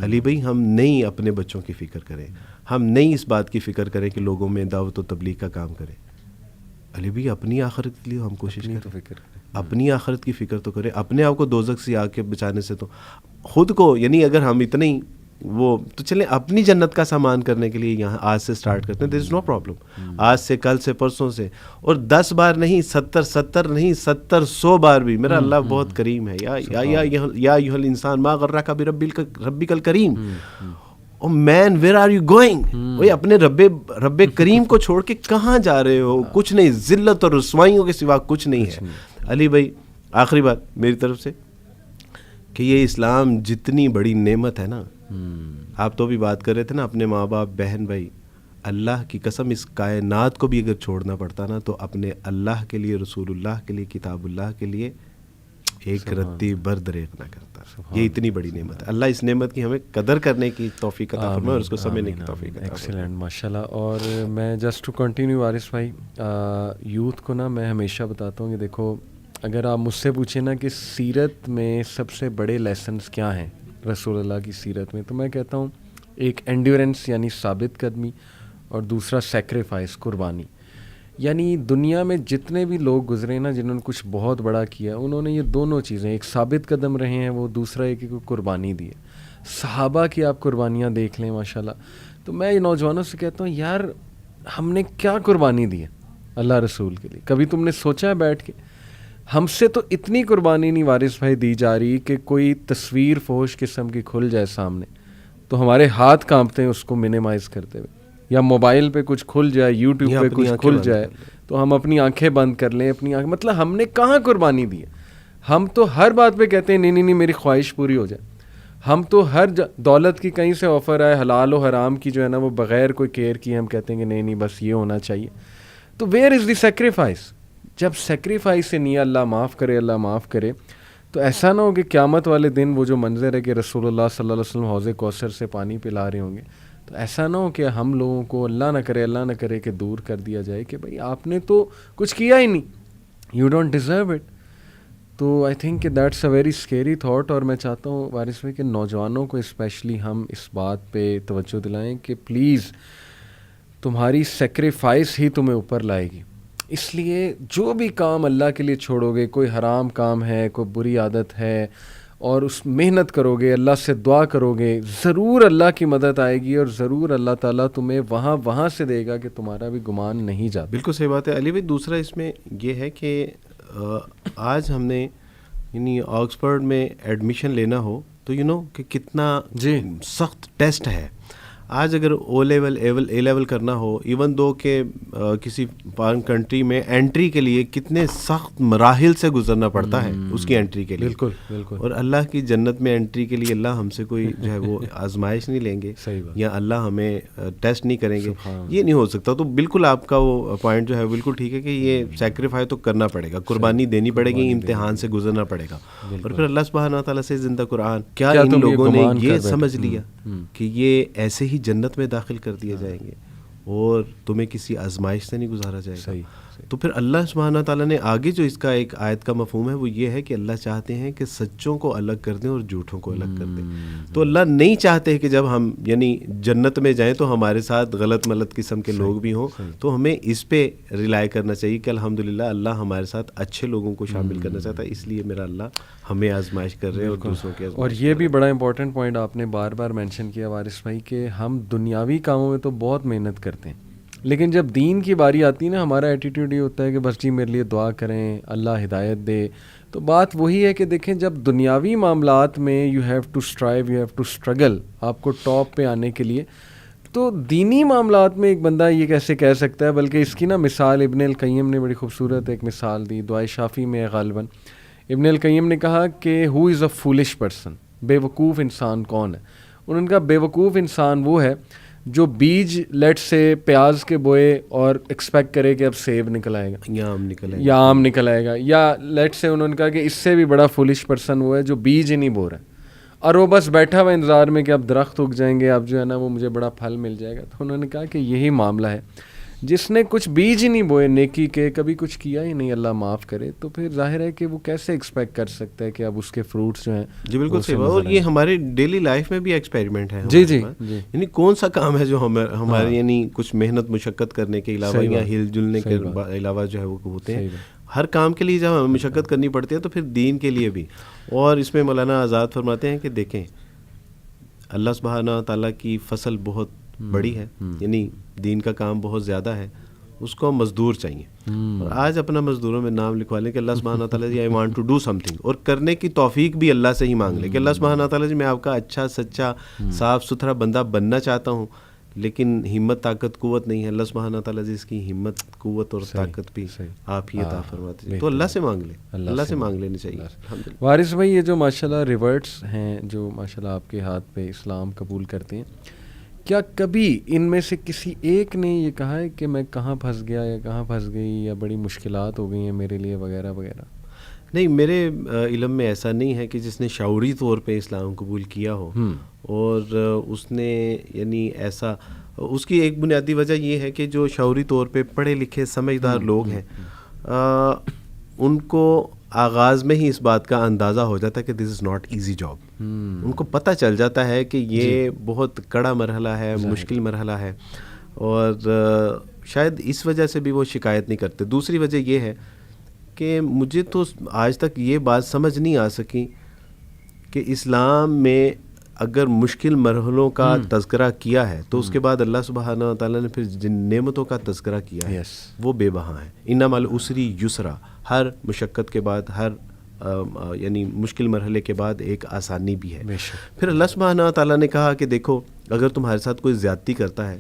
Speaker 2: علی بھائی ہم نہیں اپنے بچوں کی فکر کریں، ہم نہیں اس بات کی فکر کریں کہ لوگوں میں دعوت و تبلیغ کا کام کریں. علی بھائی اپنی آخرت کے لیے ہم کوشش کریں، اپنی آخرت کی فکر تو کریں. اپنے آپ کو دوزخ سے آگ کے بچانے سے تو خود کو، یعنی اگر ہم اتنے ہی وہ تو چلیں اپنی جنت کا سامان کرنے کے لیے یہاں آج سے سٹارٹ کرتے ہیں. دیر از نو پرابلم. آج سے، کل سے، پرسوں سے، اور 10 بار نہیں 70 نہیں 100 بار بھی. میرا اللہ بہت کریم ہے. یا ایھا الانسان ما غرک بربک الکریم. او مین ویئر آر یو گوئنگ؟ وہی اپنے رب کریم کو چھوڑ کے کہاں جا رہے ہو؟ کچھ نہیں، ذلت اور رسوائیوں کے سوا کچھ نہیں ہے. علی بھائی آخری بات میری طرف سے کہ یہ اسلام جتنی بڑی نعمت ہے نا، آپ تو بھی بات کر رہے تھے نا اپنے ماں باپ بہن بھائی، اللہ کی قسم اس کائنات کو بھی اگر چھوڑنا پڑتا نا تو اپنے اللہ کے لیے، رسول اللہ کے لیے، کتاب اللہ کے لیے ایک رتی بر دریغ نہ کرتا. یہ اتنی بڑی نعمت ہے. اللہ اس نعمت کی ہمیں قدر کرنے کی توفیق عطا فرمائے اور اس کو سمجھنے کی توفیق عطا فرمائے.
Speaker 1: ایکسیلنٹ، ماشاءاللہ. اور میں جسٹ ٹو کنٹینیو وارث بھائی، یوتھ کو نا میں ہمیشہ بتاتا ہوں کہ دیکھو، اگر آپ مجھ سے پوچھیں نا کہ سیرت میں سب سے بڑے لیسنس کیا ہیں رسول اللہ کی سیرت میں، تو میں کہتا ہوں ایک اینڈیورنس یعنی ثابت قدمی، اور دوسرا سیکریفائس، قربانی. یعنی دنیا میں جتنے بھی لوگ گزرے نا جنہوں نے کچھ بہت بڑا کیا، انہوں نے یہ دونوں چیزیں، ایک ثابت قدم رہے ہیں وہ، دوسرا ایک قربانی دی ہے. صحابہ کی آپ قربانیاں دیکھ لیں ماشاءاللہ. تو میں نوجوانوں سے کہتا ہوں یار ہم نے کیا قربانی دی ہے؟ اللہ رسول کے لیے. کبھی تم نے سوچا ہے بیٹھ کے؟ ہم سے تو اتنی قربانی نہیں وارث بھائی دی جا رہی کہ کوئی تصویر فحش قسم کی کھل جائے سامنے تو ہمارے ہاتھ کانپتے ہیں اس کو منیمائز کرتے ہوئے, یا موبائل پہ کچھ کھل جائے, یوٹیوب پہ کچھ کھل جائے تو ہم اپنی آنکھیں بند کر لیں. مطلب ہم نے کہاں قربانی دی ہے؟ ہم تو ہر بات پہ کہتے ہیں نہیں نہیں نہیں میری خواہش پوری ہو جائے. ہم تو ہر دولت کی کہیں سے آفر آئے, حلال و حرام کی جو ہے نا وہ بغیر کوئی کیئر کیے ہم کہتے ہیں کہ نہیں نہیں بس یہ ہونا چاہیے. تو ویئر از دی سیکریفائس؟ جب سیکریفائس سے نہیں, اللہ معاف کرے اللہ معاف کرے, تو ایسا نہ ہو کہ قیامت والے دن وہ جو منظر ہے کہ رسول اللہ صلی اللہ علیہ وسلم حوض کوثر سے پانی پلا رہے ہوں گے, تو ایسا نہ ہو کہ ہم لوگوں کو اللہ نہ کرے کہ دور کر دیا جائے کہ بھائی آپ نے تو کچھ کیا ہی نہیں, یو ڈونٹ ڈیزرو اٹ. تو آئی تھنک کہ that's a very scary thought. اور میں چاہتا ہوں وارث بھائی کہ نوجوانوں کو اسپیشلی ہم اس بات پہ توجہ دلائیں کہ پلیز تمہاری سیکریفائس ہی تمہیں اوپر لائے گی. اس لیے جو بھی کام اللہ کے لیے چھوڑو گے, کوئی حرام کام ہے, کوئی بری عادت ہے, اور اس محنت کرو گے, اللہ سے دعا کرو گے, ضرور اللہ کی مدد آئے گی اور ضرور اللہ تعالیٰ تمہیں وہاں سے دے گا کہ تمہارا بھی گمان نہیں جاتا.
Speaker 2: بالکل صحیح بات ہے علی بھائی. دوسرا اس میں یہ ہے کہ آج ہم نے یعنی آکسفورڈ میں ایڈمیشن لینا ہو تو کہ کتنا سخت ٹیسٹ ہے. آج اگر او لیول اے لیول کرنا ہو, ایون دو کہ کسی فارن کنٹری میں انٹری کے لیے کتنے سخت مراحل سے گزرنا پڑتا ہے اس کی انٹری کے لیے.
Speaker 1: بالکل بالکل.
Speaker 2: اور اللہ کی جنت میں انٹری کے لیے اللہ ہم سے کوئی جو ہے وہ آزمائش نہیں لیں گے یا اللہ ہمیں ٹیسٹ نہیں کریں گے, یہ نہیں ہو سکتا. تو بالکل آپ کا وہ پوائنٹ جو ہے بالکل ٹھیک ہے کہ یہ سیکریفائی تو کرنا پڑے گا, قربانی دینی پڑے گی, امتحان سے گزرنا پڑے گا. اور پھر اللہ سبحانہ تعالیٰ سے زندہ قرآن, کیا ان لوگوں نے یہ سمجھ لیا کہ یہ ایسے ہی جنت میں داخل کر دیے جائیں گے اور تمہیں کسی آزمائش سے نہیں گزارا جائے گا. تو پھر اللہ سبحانہ تعالیٰ نے آگے جو اس کا ایک آیت کا مفہوم ہے وہ یہ ہے کہ اللہ چاہتے ہیں کہ سچوں کو الگ کر دیں اور جھوٹوں کو الگ کر دیں. تو اللہ نہیں چاہتے کہ جب ہم یعنی جنت میں جائیں تو ہمارے ساتھ غلط ملت قسم کے لوگ بھی ہوں. تو ہمیں اس پہ ریلائی کرنا چاہیے کہ الحمدللہ اللہ ہمارے ساتھ اچھے لوگوں کو شامل کرنا چاہتا ہے, اس لیے میرا اللہ ہمیں آزمائش کر رہے ہیں اور دوسروں کے.
Speaker 1: اور یہ بھی بڑا امپورٹنٹ پوائنٹ آپ نے بار بار مینشن کیا وارث بھائی کہ ہم دنیاوی کاموں میں تو بہت محنت کرتے ہیں, لیکن جب دین کی باری آتی ہے نا, ہمارا ایٹیٹیوڈ یہ ہوتا ہے کہ بس جی میرے لیے دعا کریں, اللہ ہدایت دے. تو بات وہی ہے کہ دیکھیں جب دنیاوی معاملات میں you have to strive, you have to struggle, آپ کو ٹاپ پہ آنے کے لیے, تو دینی معاملات میں ایک بندہ یہ کیسے کہہ سکتا ہے. بلکہ اس کی نا مثال ابن القیم نے بڑی خوبصورت ایک مثال دی, دعائے شافی میں غالباً ابن القیم نے کہا کہ ہو از اے فولش پرسن, بے وقوف انسان کون ہے. انہوں نے کہا بے وقوف انسان وہ ہے جو بیج لیٹ سے پیاز کے بوئے اور ایکسپیکٹ کرے کہ اب سیب نکل آئے گا یا آم نکل آئے گا, یا لیٹ سے انہوں نے کہا کہ اس سے بھی بڑا فولش پرسن وہ ہے جو بیج ہی نہیں بو رہا ہے اور وہ بس بیٹھا ہوا انتظار میں کہ اب درخت اگ جائیں گے, اب جو ہے نا وہ مجھے بڑا پھل مل جائے گا. تو انہوں نے کہا کہ یہی معاملہ ہے, جس نے کچھ بیج ہی نہیں بوئے نیکی کے, کبھی کچھ کیا ہی نہیں, اللہ معاف کرے, تو پھر ظاہر ہے کہ وہ کیسے ایکسپیکٹ کر سکتا ہے کہ اب اس کے فروٹس جو ہیں.
Speaker 2: جی بالکل صحیح. اور یہ ہمارے ڈیلی لائف میں بھی ایکسپیریمنٹ ہے.
Speaker 1: جی جی.
Speaker 2: یعنی کون سا کام ہے جو ہمارے یعنی کچھ محنت مشقت کرنے کے علاوہ یا ہل جلنے کے علاوہ جو ہے وہ ہوتے ہیں. ہر کام کے لیے جب ہمیں مشقت کرنی پڑتی ہے تو پھر دین کے لیے بھی. اور اس میں مولانا آزاد فرماتے ہیں کہ دیکھیں اللہ سبحانہ تعالیٰ کی فصل بہت بڑی ہے, یعنی دین کا کام بہت زیادہ ہے, اس کو مزدور چاہیے. اور آج اپنا مزدوروں میں نام لکھوا لیں کہ اللہ سبحانہ تعالیٰ جی I want to do something, اور کرنے کی توفیق بھی اللہ سے ہی مانگ لیں کہ اللہ سبحانہ تعالیٰ جی میں آپ کا اچھا سچا صاف ستھرا بندہ بننا چاہتا ہوں, لیکن ہمت طاقت قوت نہیں ہے. اللہ سبحانہ تعالیٰ جی اس کی ہمت قوت اور طاقت بھی آپ ہی عطا فرماتے ہیں. تو اللہ سے مانگ لیں, اللہ سے مانگ لینی چاہیے.
Speaker 1: وارث بھائی یہ جو ماشاءاللہ ریورٹس ہیں جو ماشاءاللہ آپ کے ہاتھ پہ اسلام قبول کرتے ہیں, کیا کبھی ان میں سے کسی ایک نے یہ کہا ہے کہ میں کہاں پھنس گیا یا کہاں پھنس گئی یا بڑی مشکلات ہو گئی ہیں میرے لیے وغیرہ وغیرہ؟
Speaker 2: نہیں, میرے علم میں ایسا نہیں ہے کہ جس نے شعوری طور پہ اسلام قبول کیا ہو. اور اس نے یعنی ایسا, اس کی ایک بنیادی وجہ یہ ہے کہ جو شعوری طور پہ پڑھے لکھے سمجھدار لوگ ہیں ان کو آغاز میں ہی اس بات کا اندازہ ہو جاتا ہے کہ دس از ناٹ ایزی جاب. ان کو پتہ چل جاتا ہے کہ یہ بہت کڑا مرحلہ ہے, مشکل مرحلہ ہے, اور شاید اس وجہ سے بھی وہ شکایت نہیں کرتے. دوسری وجہ یہ ہے کہ مجھے تو آج تک یہ بات سمجھ نہیں آ سکی کہ اسلام میں اگر مشکل مرحلوں کا تذکرہ کیا ہے تو اس کے بعد اللہ سبحانہ و تعالیٰ نے پھر جن نعمتوں کا تذکرہ کیا ہے وہ بے بہا ہیں. ان مع العسر یسرا، ہر مشقت کے بعد، ہر یعنی مشکل مرحلے کے بعد ایک آسانی بھی ہے. پھر اللہ سبحانہ و تعالیٰ نے کہا کہ دیکھو اگر تمہارے ساتھ کوئی زیادتی کرتا ہے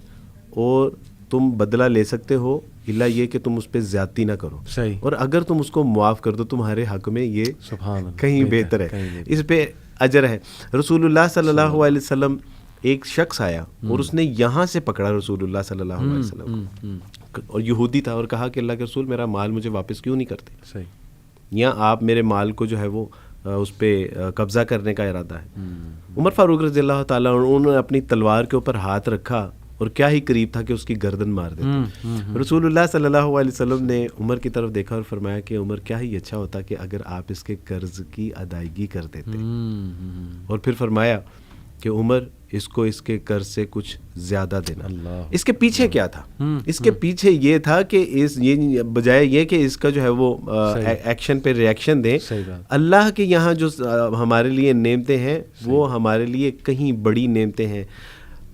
Speaker 2: اور تم بدلہ لے سکتے ہو، الا یہ کہ تم اس پہ زیادتی نہ کرو، اور اگر تم اس کو معاف کر دو تمہارے حق میں یہ کہیں بہتر ہے، اس پہ اجر ہے. رسول اللہ صلی اللہ علیہ وسلم، ایک شخص آیا اور اس نے یہاں سے پکڑا رسول اللہ صلی اللہ علیہ وسلم کو، اور یہودی تھا، اور کہا کہ اللہ کے رسول میرا مال مجھے واپس کیوں نہیں کرتے، یا آپ میرے مال کو جو ہے وہ اس پہ قبضہ کرنے کا ارادہ ہے. عمر فاروق رضی اللہ تعالیٰ انہوں نے اپنی تلوار کے اوپر ہاتھ رکھا اور کیا ہی قریب تھا کہ اس کی گردن مار دیتے. رسول اللہ صلی اللہ علیہ وسلم نے عمر کی طرف دیکھا اور فرمایا کہ عمر کیا ہی اچھا ہوتا کہ اگر آپ اس کے قرض کی ادائیگی کر دیتے. اور پھر فرمایا کہ عمر اس کو اس کے قرض سے کچھ زیادہ دینا. اس کے پیچھے کیا تھا؟ اس کے پیچھے یہ تھا کہ یہ بجائے یہ کہ اس کا جو ہے وہ ایکشن پہ ریئیکشن دیں، اللہ کے یہاں جو ہمارے لیے نعمتیں ہیں وہ ہمارے لیے کہیں بڑی نعمتیں ہیں.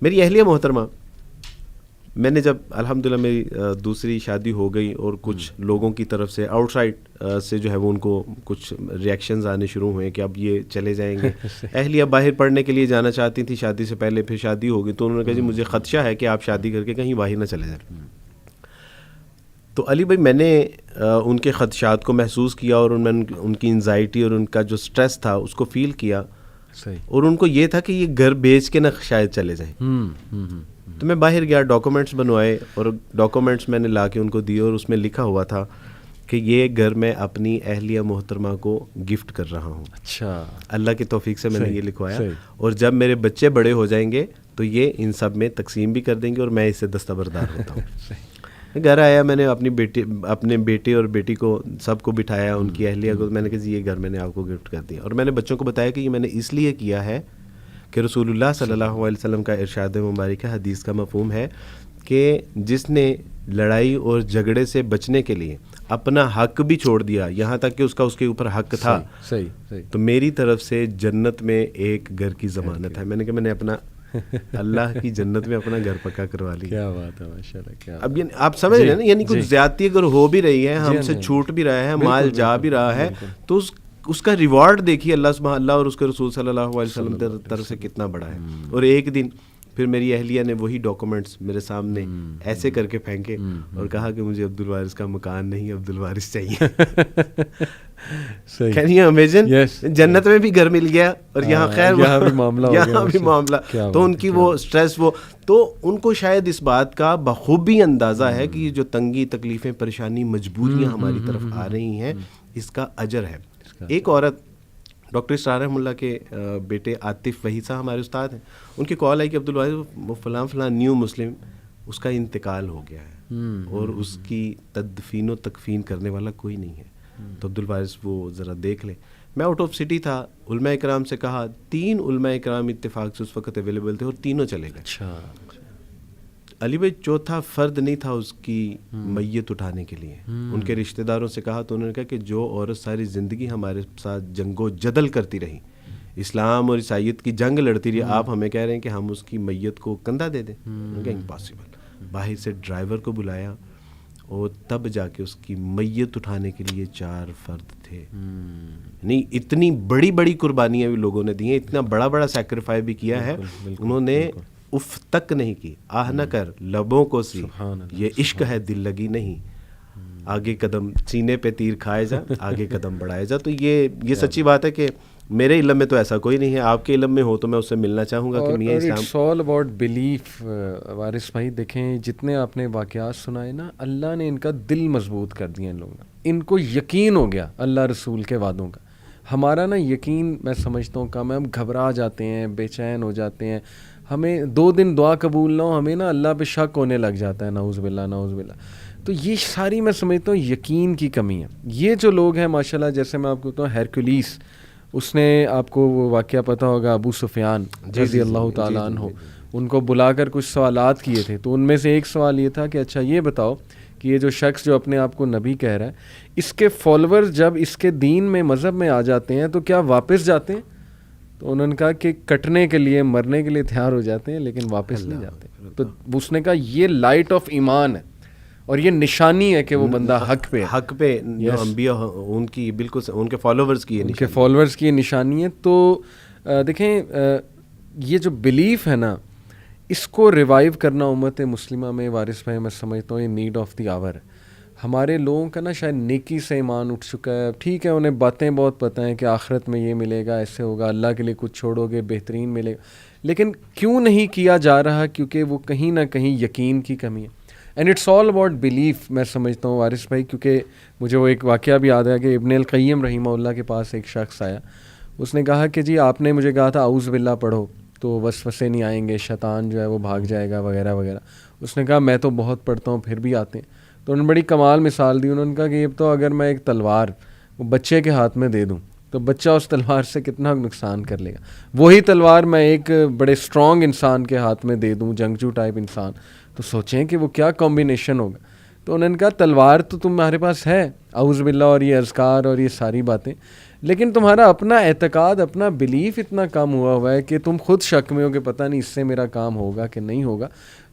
Speaker 2: میری اہلیہ محترمہ، میں نے جب الحمدللہ میری دوسری شادی ہو گئی اور کچھ لوگوں کی طرف سے آؤٹ سائڈ سے جو ہے وہ ان کو کچھ ریئیکشنز آنے شروع ہوئے کہ اب یہ چلے جائیں گے. اہلیہ باہر پڑھنے کے لیے جانا چاہتی تھی شادی سے پہلے، پھر شادی ہو گئی تو انہوں نے کہا جی مجھے خدشہ ہے کہ آپ شادی کر کے کہیں باہر نہ چلے جائیں. تو علی بھائی میں نے ان کے خدشات کو محسوس کیا اور ان کی انزائٹی اور ان کا جو سٹریس تھا اس کو فیل کیا، اور ان کو یہ تھا کہ یہ گھر بیچ کے نہ شاید چلے جائیں. تو میں باہر گیا، ڈاکومنٹس بنوائے اور ڈاکومنٹس میں نے لا کے ان کو دیے، اور اس میں لکھا ہوا تھا کہ یہ گھر میں اپنی اہلیہ محترمہ کو گفٹ کر رہا ہوں. اچھا، اللہ کی توفیق سے میں نے یہ لکھوایا، اور جب میرے بچے بڑے ہو جائیں گے تو یہ ان سب میں تقسیم بھی کر دیں گے اور میں اس سے دستبردار ہوتا ہوں. گھر آیا، میں نے اپنے بیٹے اور بیٹی کو سب کو بٹھایا، ان کی اہلیہ کو، میں نے کہا جی یہ گھر میں نے آپ کو گفٹ کر دیا. اور میں نے بچوں کو بتایا کہ یہ میں نے اس لیے کیا ہے کہ رسول اللہ صلی اللہ علیہ وسلم کا ارشاد مبارک ہے، حدیث کا مفہوم ہے کہ جس نے لڑائی اور جھگڑے سے بچنے کے لیے اپنا حق بھی چھوڑ دیا، یہاں تک کہ اس کا اس کے اوپر حق تھا، تو میری طرف سے جنت میں ایک گھر کی ضمانت ہے. میں نے کہا میں نے اپنا اللہ کی جنت میں اپنا گھر پکا کروا لیا. کیا بات ہے، ماشاءاللہ. کیا اب آپ سمجھ رہے ہیں نا، یعنی کچھ زیادتی اگر ہو بھی رہی ہے، ہم سے چھوٹ بھی رہا ہے، مال جا بھی رہا ہے، تو اس کا ریوارڈ دیکھیے اللہ اور اس کے رسول صلی اللہ علیہ وسلم کی طرف سے کتنا بڑا ہے. اور ایک دن پھر میری اہلیہ نے وہی ڈاکومنٹس میرے سامنے ایسے کر کے پھینکے اور کہا کہ مجھے عبد الوارث کا مکان نہیں، عبد الوارث چاہیے. Can you imagine؟ جنت میں بھی گھر مل گیا اور یہاں خیر یہاں بھی معاملہ. تو ان کی وہ سٹریس، وہ تو ان کو شاید اس بات کا بخوبی اندازہ ہے کہ یہ جو تنگی، تکلیفیں، پریشانی، مجبوریاں ہماری طرف آ رہی ہیں، اس کا اجر ہے. ایک عورت، ڈاکٹر اسرار رحمہ اللہ کے بیٹے عاطف وحید صاحب ہمارے استاد ہیں، ان کی کال آئی کہ عبدالوارث فلاں فلاں نیو مسلم، اس کا انتقال ہو گیا ہے اور اس کی تدفین و تکفین کرنے والا کوئی نہیں ہے، تو عبدالوارث وہ ذرا دیکھ لیں. میں آؤٹ آف سٹی تھا، علماء اکرام سے کہا، 3 علماء اکرام اتفاق سے اس وقت اویلیبل تھے اور تینوں چلے گئے. اچھا علی بھائی، چوتھا فرد نہیں تھا اس کی میت اٹھانے کے لیے. ان کے رشتہ داروں سے کہا تو انہوں نے کہا کہ جو عورت ساری زندگی ہمارے ساتھ جنگ و جدل کرتی رہی، اسلام اور عیسائیت کی جنگ لڑتی رہی، آپ ہمیں کہہ رہے ہیں کہ ہم اس کی میت کو کندھا دے دیں؟ انہوں نے کہا امپاسبل. باہر سے ڈرائیور کو بلایا اور تب جا کے اس کی میت اٹھانے کے لیے 4 فرد تھے. نہیں، اتنی بڑی بڑی قربانیاں بھی لوگوں نے دی ہیں، اتنا بڑا بڑا سیکریفائی بھی کیا ہے. انہوں نے اف تک نہیں کی، آہ نہ کر لبوں کو سی، یہ عشق ہے دل لگی نہیں، آگے قدم سینے پہ تیر کھائے جا، آگے قدم بڑھائے جا. تو یہ سچی بات ہے کہ میرے علم میں تو ایسا کوئی نہیں ہے، آپ کے علم میں ہو تو میں اس سے ملنا چاہوں گا کہ Mian Islam.
Speaker 1: It's all about belief. Waris بھائی دیکھیں، جتنے آپ نے واقعات سنائے نا، اللہ نے ان کا دل مضبوط کر دیا. ان لوگوں کا، ان کو یقین ہو گیا اللہ رسول کے وعدوں کا. ہمارا نا یقین میں سمجھتا ہوں کم ہے، ہم گھبرا جاتے ہیں، بے چین ہو جاتے ہیں، ہمیں 2 دن دعا قبول نہ ہو ہمیں نا اللہ پہ شک ہونے لگ جاتا ہے. نعوذ باللہ نعوذ باللہ. تو یہ ساری میں سمجھتا ہوں یقین کی کمی ہے. یہ جو لوگ ہیں ماشاءاللہ، جیسے میں آپ کو کہتا ہوں ہیرکولیس، اس نے، آپ کو وہ واقعہ پتہ ہوگا، ابو سفیان رضی اللہ تعالیٰ عنہ، ان کو بلا کر کچھ سوالات کیے تھے. تو ان میں سے ایک سوال یہ تھا کہ اچھا یہ بتاؤ کہ یہ جو شخص جو اپنے آپ کو نبی کہہ رہا ہے، اس کے فالوور جب اس کے دین میں، مذہب میں آ جاتے ہیں تو کیا واپس جاتے ہیں؟ تو انہوں نے کہا کہ کٹنے کے لیے مرنے کے لیے تیار ہو جاتے ہیں لیکن واپس نہیں جاتے. تو اس نے کہا یہ لائٹ آف ایمان ہے اور یہ نشانی ہے کہ وہ بندہ حق پہ
Speaker 2: جو انبیاء ان کی بالکل ان کے فالوورز کی
Speaker 1: یہ نشانی ہے. تو دیکھیں یہ جو بلیف ہے نا اس کو ریوائیو کرنا امت مسلمہ میں وارث بھائی میں سمجھتا ہوں یہ نیڈ آف دی آور ہے. ہمارے لوگوں کا نا شاید نیکی سے ایمان اٹھ چکا ہے. ٹھیک ہے انہیں باتیں بہت پتہ ہیں کہ آخرت میں یہ ملے گا, ایسے ہوگا, اللہ کے لیے کچھ چھوڑو گے بہترین ملے گا, لیکن کیوں نہیں کیا جا رہا؟ کیونکہ وہ کہیں نہ کہیں یقین کی کمی ہے. And it's all about belief میں سمجھتا ہوں وارث بھائی, کیونکہ مجھے وہ ایک واقعہ بھی یاد ہے کہ ابن القیم رحمہ اللہ کے پاس ایک شخص آیا. اس نے کہا کہ جی آپ نے مجھے کہا تھا اعوذ باللہ پڑھو تو وسوسے نہیں آئیں گے, شیطان جو ہے وہ بھاگ جائے گا وغیرہ وغیرہ. اس نے کہا میں تو بہت پڑھتا ہوں پھر بھی آتے ہیں. تو انہوں نے بڑی کمال مثال دی. انہوں نے کہا کہ یہ تو اگر میں ایک تلوار وہ بچے کے ہاتھ میں دے دوں تو بچہ اس تلوار سے کتنا نقصان کر لے گا. وہی تلوار میں ایک بڑے اسٹرانگ انسان کے ہاتھ میں دے دوں, جنگجو ٹائپ انسان, تو سوچیں کہ وہ کیا کمبینیشن ہوگا. تو انہوں نے کہا تلوار تو تمہارے پاس ہے اعوذ باللہ اور یہ اذکار اور یہ ساری باتیں, لیکن تمہارا اپنا اعتقاد اپنا بلیف اتنا کم ہوا ہے کہ تم خود شک میں ہو کہ پتہ نہیں اس سے میرا کام ہوگا کہ نہیں ہوگا.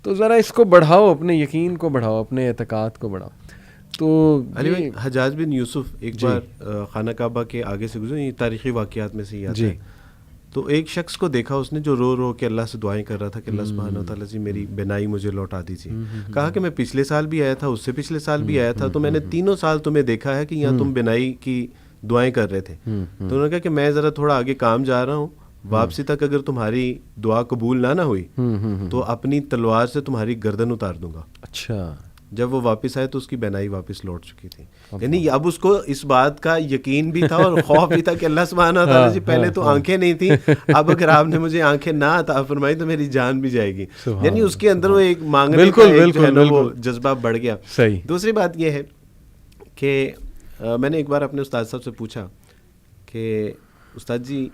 Speaker 1: تو ذرا اس کو بڑھاؤ, اپنے یقین کو بڑھاؤ, اپنے اعتقاد کو بڑھاؤ. تو
Speaker 2: علی بھائی حجاج بن یوسف ایک بار خانہ کعبہ کے آگے سے گزرے, یہ تاریخی واقعات میں سے ہی آتا ہے. تو ایک شخص کو دیکھا اس نے جو رو رو کے اللہ سے دعائیں کر رہا تھا کہ اللہ سبحانہ و تعالیٰ جی میری بینائی مجھے لوٹا دیجیے. کہا کہ میں پچھلے سال بھی آیا تھا, اس سے پچھلے سال بھی آیا تھا, تو میں نے 3 سال تمہیں دیکھا ہے کہ یہاں تم بینائی کی دعائیں کر رہے تھے. تو انہوں نے کہا کہ میں ذرا تھوڑا آگے کام جا رہا ہوں, واپسی تک اگر تمہاری دعا قبول نہ ہوئی تو اپنی تلوار سے تمہاری گردن اتار دوں گا.
Speaker 1: اچھا.
Speaker 2: جب وہ واپس آئے تو اس کی بینائی واپس لوٹ چکی تھی. یعنی اب اس کو اس بات کا یقین بھی تھا اور خوف بھی تھا کہ اللہ سبحانہ وتعالیٰ جی پہلے تو آنکھیں نہیں تھیں, اب اگر آپ نے مجھے آنکھیں نہ عطا فرمائی تو میری جان بھی جائے گی. یعنی اس کے اندر وہ ایک مانگنے کا وہ جذبہ بڑھ گیا. دوسری بات یہ ہے کہ میں نے ایک بار اپنے استاد صاحب سے پوچھا کہ استاد جی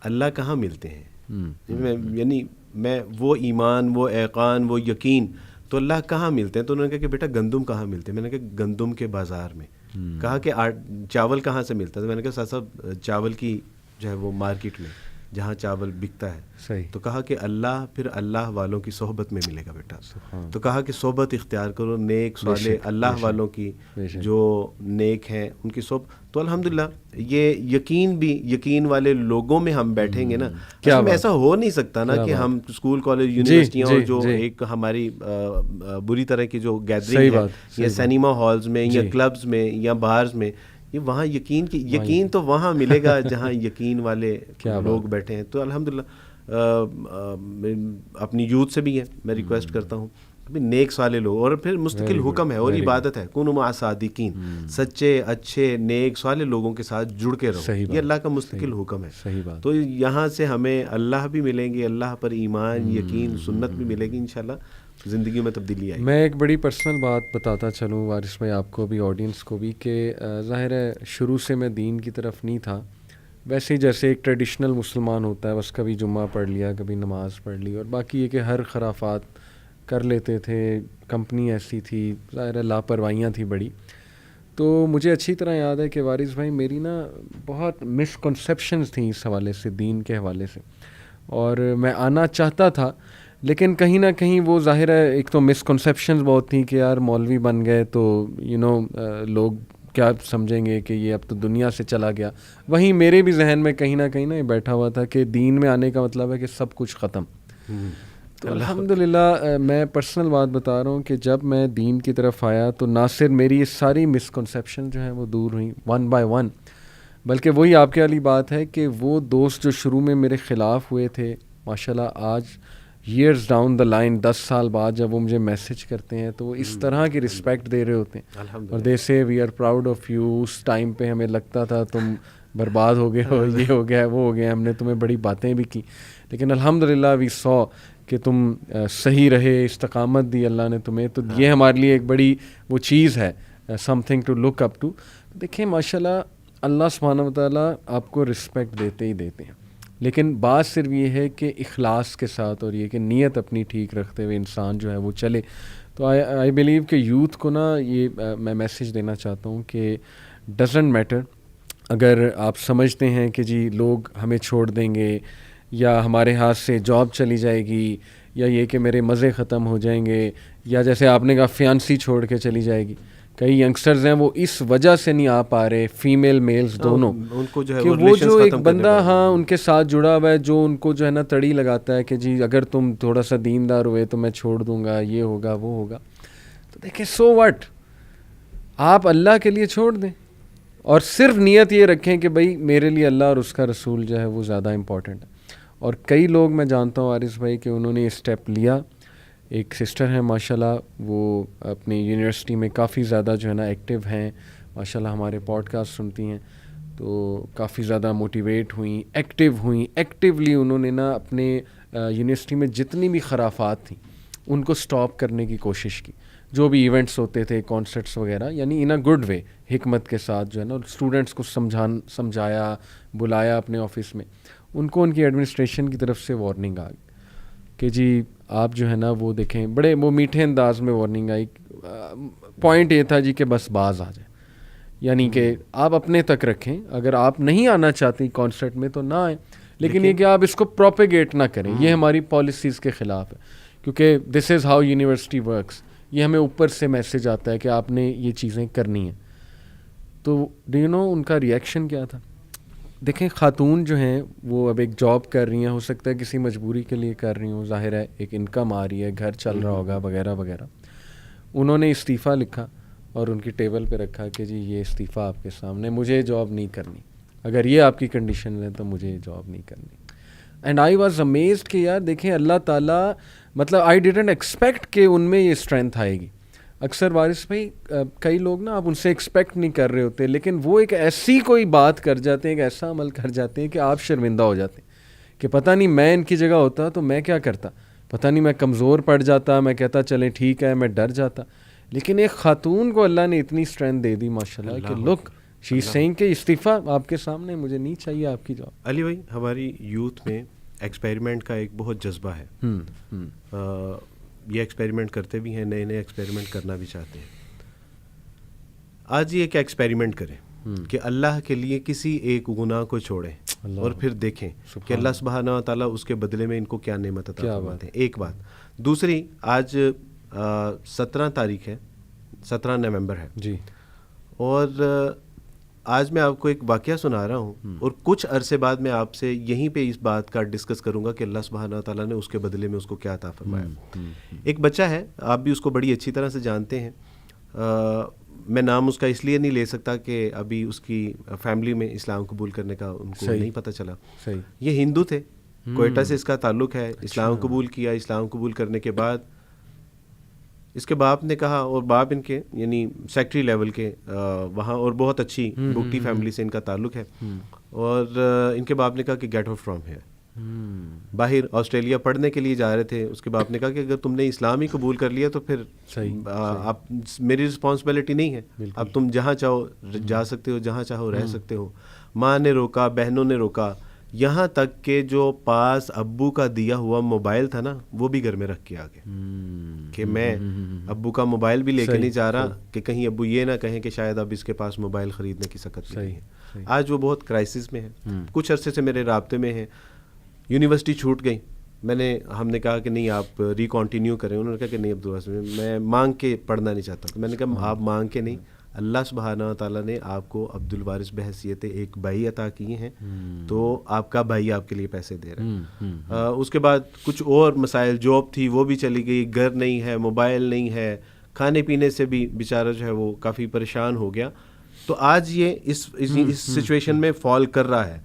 Speaker 2: اللہ کہاں ملتے ہیں؟ یعنی میں وہ ایمان, وہ ایقان, وہ یقین تو اللہ کہاں ملتے ہیں؟ تو انہوں نے کہا کہ بیٹا گندم کہاں ملتے ہیں؟ میں نے کہا گندم کے بازار میں. کہا کہ چاول کہاں سے ملتا ہے؟ تو میں نے کہا صاحب چاول کی جو ہے وہ مارکیٹ میں جہاں چاول بکتا ہے. تو کہا کہ اللہ پھر اللہ والوں کی صحبت میں ملے گا بیٹا. تو کہا کہ صحبت اختیار کرو, نیک صالح اللہ والوں کی جو نیک ہیں ان کی صحبت. تو الحمدللہ یہ یقین بھی یقین والے لوگوں میں ہم بیٹھیں گے نا. اس میں ایسا ہو نہیں سکتا نا کہ ہم اسکول کالج یونیورسٹیاں اور جو ایک ہماری بری طرح کی جو گیدرنگ ہے یا سینما ہالز میں یا کلبز میں یا بارز میں, یہ وہاں یقین تو وہاں ملے گا جہاں یقین والے لوگ بیٹھے ہیں. تو الحمدللہ اپنی یوتھ سے بھی ہے میں ریکویسٹ کرتا ہوں نیک صالح لوگ, اور پھر مستقل حکم ہے اور عبادت ہے کونوا مع صادقین, سچے اچھے نیک صالح لوگوں کے ساتھ جڑ کے رہو, یہ اللہ کا مستقل حکم ہے. تو یہاں سے ہمیں اللہ بھی ملیں گے, اللہ پر ایمان یقین سنت بھی ملے گی, انشاءاللہ زندگی میں تبدیلی آئی.
Speaker 1: میں ایک بڑی پرسنل بات بتاتا چلوں وارث بھائی آپ کو بھی آڈینس کو بھی کہ ظاہر ہے شروع سے میں دین کی طرف نہیں تھا, ویسے ہی جیسے ایک ٹریڈیشنل مسلمان ہوتا ہے بس کبھی جمعہ پڑھ لیا کبھی نماز پڑھ لی اور باقی یہ کہ ہر خرافات کر لیتے تھے. کمپنی ایسی تھی, ظاہر ہے لاپرواہیاں تھی بڑی. تو مجھے اچھی طرح یاد ہے کہ وارث بھائی میری نا بہت مسکنسیپشنز تھیں اس حوالے سے, دین کے حوالے سے, اور میں آنا چاہتا تھا لیکن کہیں نہ کہیں وہ ظاہر ہے ایک تو مسکنسیپشنز بہت تھیں کہ یار مولوی بن گئے تو لوگ کیا سمجھیں گے کہ یہ اب تو دنیا سے چلا گیا. وہیں میرے بھی ذہن میں کہیں نہ کہیں یہ بیٹھا ہوا تھا کہ دین میں آنے کا مطلب ہے کہ سب کچھ ختم. تو الحمدللہ میں پرسنل بات بتا رہا ہوں کہ جب میں دین کی طرف آیا تو نہ صرف میری یہ ساری مسکنسیپشن جو ہیں وہ دور ہوئیں ون بائی ون, بلکہ وہی آپ کے والی بات ہے کہ وہ دوست جو شروع میں میرے خلاف ہوئے تھے ماشاءاللہ آج ایئرز ڈاؤن دا لائن 10 سال بعد جب وہ مجھے میسج کرتے ہیں تو وہ اس طرح کی رسپیکٹ دے رہے ہوتے ہیں اور they say we are proud of you. اس ٹائم پہ ہمیں لگتا تھا تم برباد ہو گئے ہو, یہ ہو گیا وہ ہو گیا, ہم نے تمہیں بڑی باتیں بھی کی لیکن الحمدللہ وی سو کہ تم صحیح رہے, استقامت دی اللہ نے تمہیں. تو یہ ہمارے لیے ایک بڑی وہ چیز ہے, something to look up to. دیکھیں ماشاءاللہ اللہ سبحانہ و تعالیٰ آپ کو رسپیکٹ دیتے ہی دیتے ہیں, لیکن بات صرف یہ ہے کہ اخلاص کے ساتھ اور یہ کہ نیت اپنی ٹھیک رکھتے ہوئے انسان جو ہے وہ چلے. تو آئی بلیو کہ یوتھ کو نا یہ میں میسیج دینا چاہتا ہوں کہ ڈزنٹ میٹر اگر آپ سمجھتے ہیں کہ جی لوگ ہمیں چھوڑ دیں گے یا ہمارے ہاتھ سے جاب چلی جائے گی یا یہ کہ میرے مزے ختم ہو جائیں گے یا جیسے آپ نے کہا فیانسی چھوڑ کے چلی جائے گی, کئی ینگسٹرز ہیں وہ اس وجہ سے نہیں آ پا رہے, فیمیل میلز دونوں,
Speaker 2: ان کو جو ہے
Speaker 1: کہ وہ جو ایک بندہ ہاں ان کے ساتھ جڑا ہوا ہے جو ان کو جو ہے نا تڑی لگاتا ہے کہ جی اگر تم تھوڑا سا دیندار ہوئے تو میں چھوڑ دوں گا, یہ ہوگا وہ ہوگا. تو دیکھیں سو واٹ, آپ اللہ کے لیے چھوڑ دیں اور صرف نیت یہ رکھیں کہ بھائی میرے لیے اللہ اور اس کا رسول جو ہے وہ زیادہ امپورٹنٹ ہے. اور کئی لوگ میں جانتا ہوں عارض بھائی کہ انہوں نے یہ اسٹیپ لیا. ایک سسٹر ہیں ماشاءاللہ, وہ اپنی یونیورسٹی میں کافی زیادہ جو ہے نا ایکٹیو ہیں ماشاءاللہ, ہمارے پوڈ کاسٹ سنتی ہیں, تو کافی زیادہ موٹیویٹ ہوئیں, ایکٹیو ہوئیں, ایکٹیولی انہوں نے نا اپنے یونیورسٹی میں جتنی بھی خرافات تھیں ان کو سٹاپ کرنے کی کوشش کی. جو بھی ایونٹس ہوتے تھے, کانسرٹس وغیرہ, یعنی ان اے گڈ وے, حکمت کے ساتھ جو ہے نا اسٹوڈنٹس کو سمجھایا, بلایا اپنے آفس میں. ان کو ان کی ایڈمنسٹریشن کی طرف سے وارننگ آ گئی کہ جی آپ جو ہے نا وہ دیکھیں, بڑے وہ میٹھے انداز میں وارننگ آئی. پوائنٹ یہ تھا جی کہ بس باز آ جائیں, یعنی کہ آپ اپنے تک رکھیں, اگر آپ نہیں آنا چاہتی کانسرٹ میں تو نہ آئیں, لیکن یہ کہ آپ اس کو پروپیگیٹ نہ کریں, یہ ہماری پالیسیز کے خلاف ہے, کیونکہ دس از ہاؤ یونیورسٹی ورکس. یہ ہمیں اوپر سے میسج آتا ہے کہ آپ نے یہ چیزیں کرنی ہیں. تو ڈو یو نو ان کا ریئیکشن کیا تھا؟ دیکھیں خاتون جو ہیں وہ اب ایک جاب کر رہی ہیں, ہو سکتا ہے کسی مجبوری کے لیے کر رہی ہوں, ظاہر ہے ایک انکم آ رہی ہے, گھر چل رہا ہوگا وغیرہ وغیرہ. انہوں نے استعفیٰ لکھا اور ان کی ٹیبل پہ رکھا کہ جی یہ استعفیٰ آپ کے سامنے, مجھے جاب نہیں کرنی, اگر یہ آپ کی کنڈیشن ہے تو مجھے جاب نہیں کرنی. اینڈ آئی واز امیزڈ کہ یار دیکھیں اللہ تعالیٰ, مطلب آئی ڈیڈنٹ ایکسپیکٹ کہ ان میں یہ اسٹرینتھ آئے گی. اکثر وارث بھائی کئی لوگ نا آپ ان سے ایکسپیکٹ نہیں کر رہے ہوتے, لیکن وہ ایک ایسی کوئی بات کر جاتے ہیں, ایک ایسا عمل کر جاتے ہیں کہ آپ شرمندہ ہو جاتے ہیں کہ پتہ نہیں میں ان کی جگہ ہوتا تو میں کیا کرتا, پتہ نہیں میں کمزور پڑ جاتا, میں کہتا چلیں ٹھیک ہے, میں ڈر جاتا. لیکن ایک خاتون کو اللہ نے اتنی اسٹرینتھ دے دی ماشاءاللہ کہ لک شی از سیئنگ کہ استعفیٰ آپ کے سامنے, مجھے نہیں چاہیے آپ کی جاب.
Speaker 2: علی بھائی, ہماری یوتھ میں ایکسپیریمنٹ کا ایک بہت جذبہ ہے. یہ ایکسپیریمنٹ کرتے بھی ہیں, نئے نئے ایکسپیریمنٹ کرنا بھی چاہتے ہیں. آج یہ ایک ایکسپیریمنٹ کریں کہ اللہ کے لیے کسی ایک گناہ کو چھوڑیں اور پھر دیکھیں کہ اللہ سبحانہ و تعالیٰ اس کے بدلے میں ان کو کیا نعمت عطا فرماتے ہیں. ایک بات. دوسری, آج 17 تاریخ ہے, 17 نومبر ہے جی, اور آج میں آپ کو ایک واقعہ سنا رہا ہوں اور کچھ عرصے بعد میں آپ سے یہیں پہ اس بات کا ڈسکس کروں گا کہ اللہ سبحانہ تعالیٰ نے اس کے بدلے میں اس کو کیا عطا فرمایا. ایک بچہ ہے, آپ بھی اس کو بڑی اچھی طرح سے جانتے ہیں, میں نام اس کا اس لیے نہیں لے سکتا کہ ابھی اس کی فیملی میں اسلام قبول کرنے کا ان کو نہیں پتہ چلا. یہ ہندو تھے, کوئٹہ سے اس کا تعلق ہے, اسلام قبول کیا. اسلام قبول کرنے کے بعد اس کے باپ نے کہا, اور باپ ان کے یعنی سیکٹری لیول کے وہاں, اور بہت اچھی بگٹی فیملی سے ان کا تعلق ہے, اور ان کے باپ نے کہا کہ گیٹ آؤٹ فرام ہیئر. باہر آسٹریلیا پڑھنے کے لیے جا رہے تھے. اس کے باپ نے کہا کہ اگر تم نے اسلام ہی قبول کر لیا تو پھر آپ میری رسپانسبلٹی نہیں ہے, اب تم جہاں چاہو جا سکتے ہو, جہاں چاہو رہ سکتے ہو. ماں نے روکا, بہنوں نے روکا, یہاں تک کہ جو پاس ابو کا دیا ہوا موبائل تھا نا وہ بھی گھر میں رکھ کے آ گئے کہ میں ابو کا موبائل بھی لے کے نہیں جا رہا کہ کہیں ابو یہ نہ کہیں کہ شاید اب اس کے پاس موبائل خریدنے کی سکت نہیں ہے. آج وہ بہت کرائسس میں ہے. کچھ عرصے سے میرے رابطے میں ہیں. یونیورسٹی چھوٹ گئی, ہم نے کہا کہ نہیں آپ ریکنٹینیو کریں. انہوں نے کہا کہ نہیں عبدالواسع, میں مانگ کے پڑھنا نہیں چاہتا. تو میں نے کہا آپ مانگ کے نہیں, اللہ سبحانہ تعالیٰ نے آپ کو عبدالوارث بحیثیت ایک بھائی عطا کیے ہیں, تو آپ کا بھائی آپ کے لیے پیسے دے رہا ہے. اس کے بعد کچھ اور مسائل, جاب تھی وہ بھی چلی گئی, گھر نہیں ہے, موبائل نہیں ہے, کھانے پینے سے بھی بیچارہ جو ہے وہ کافی پریشان ہو گیا. تو آج یہ اس سچویشن میں فال کر رہا ہے.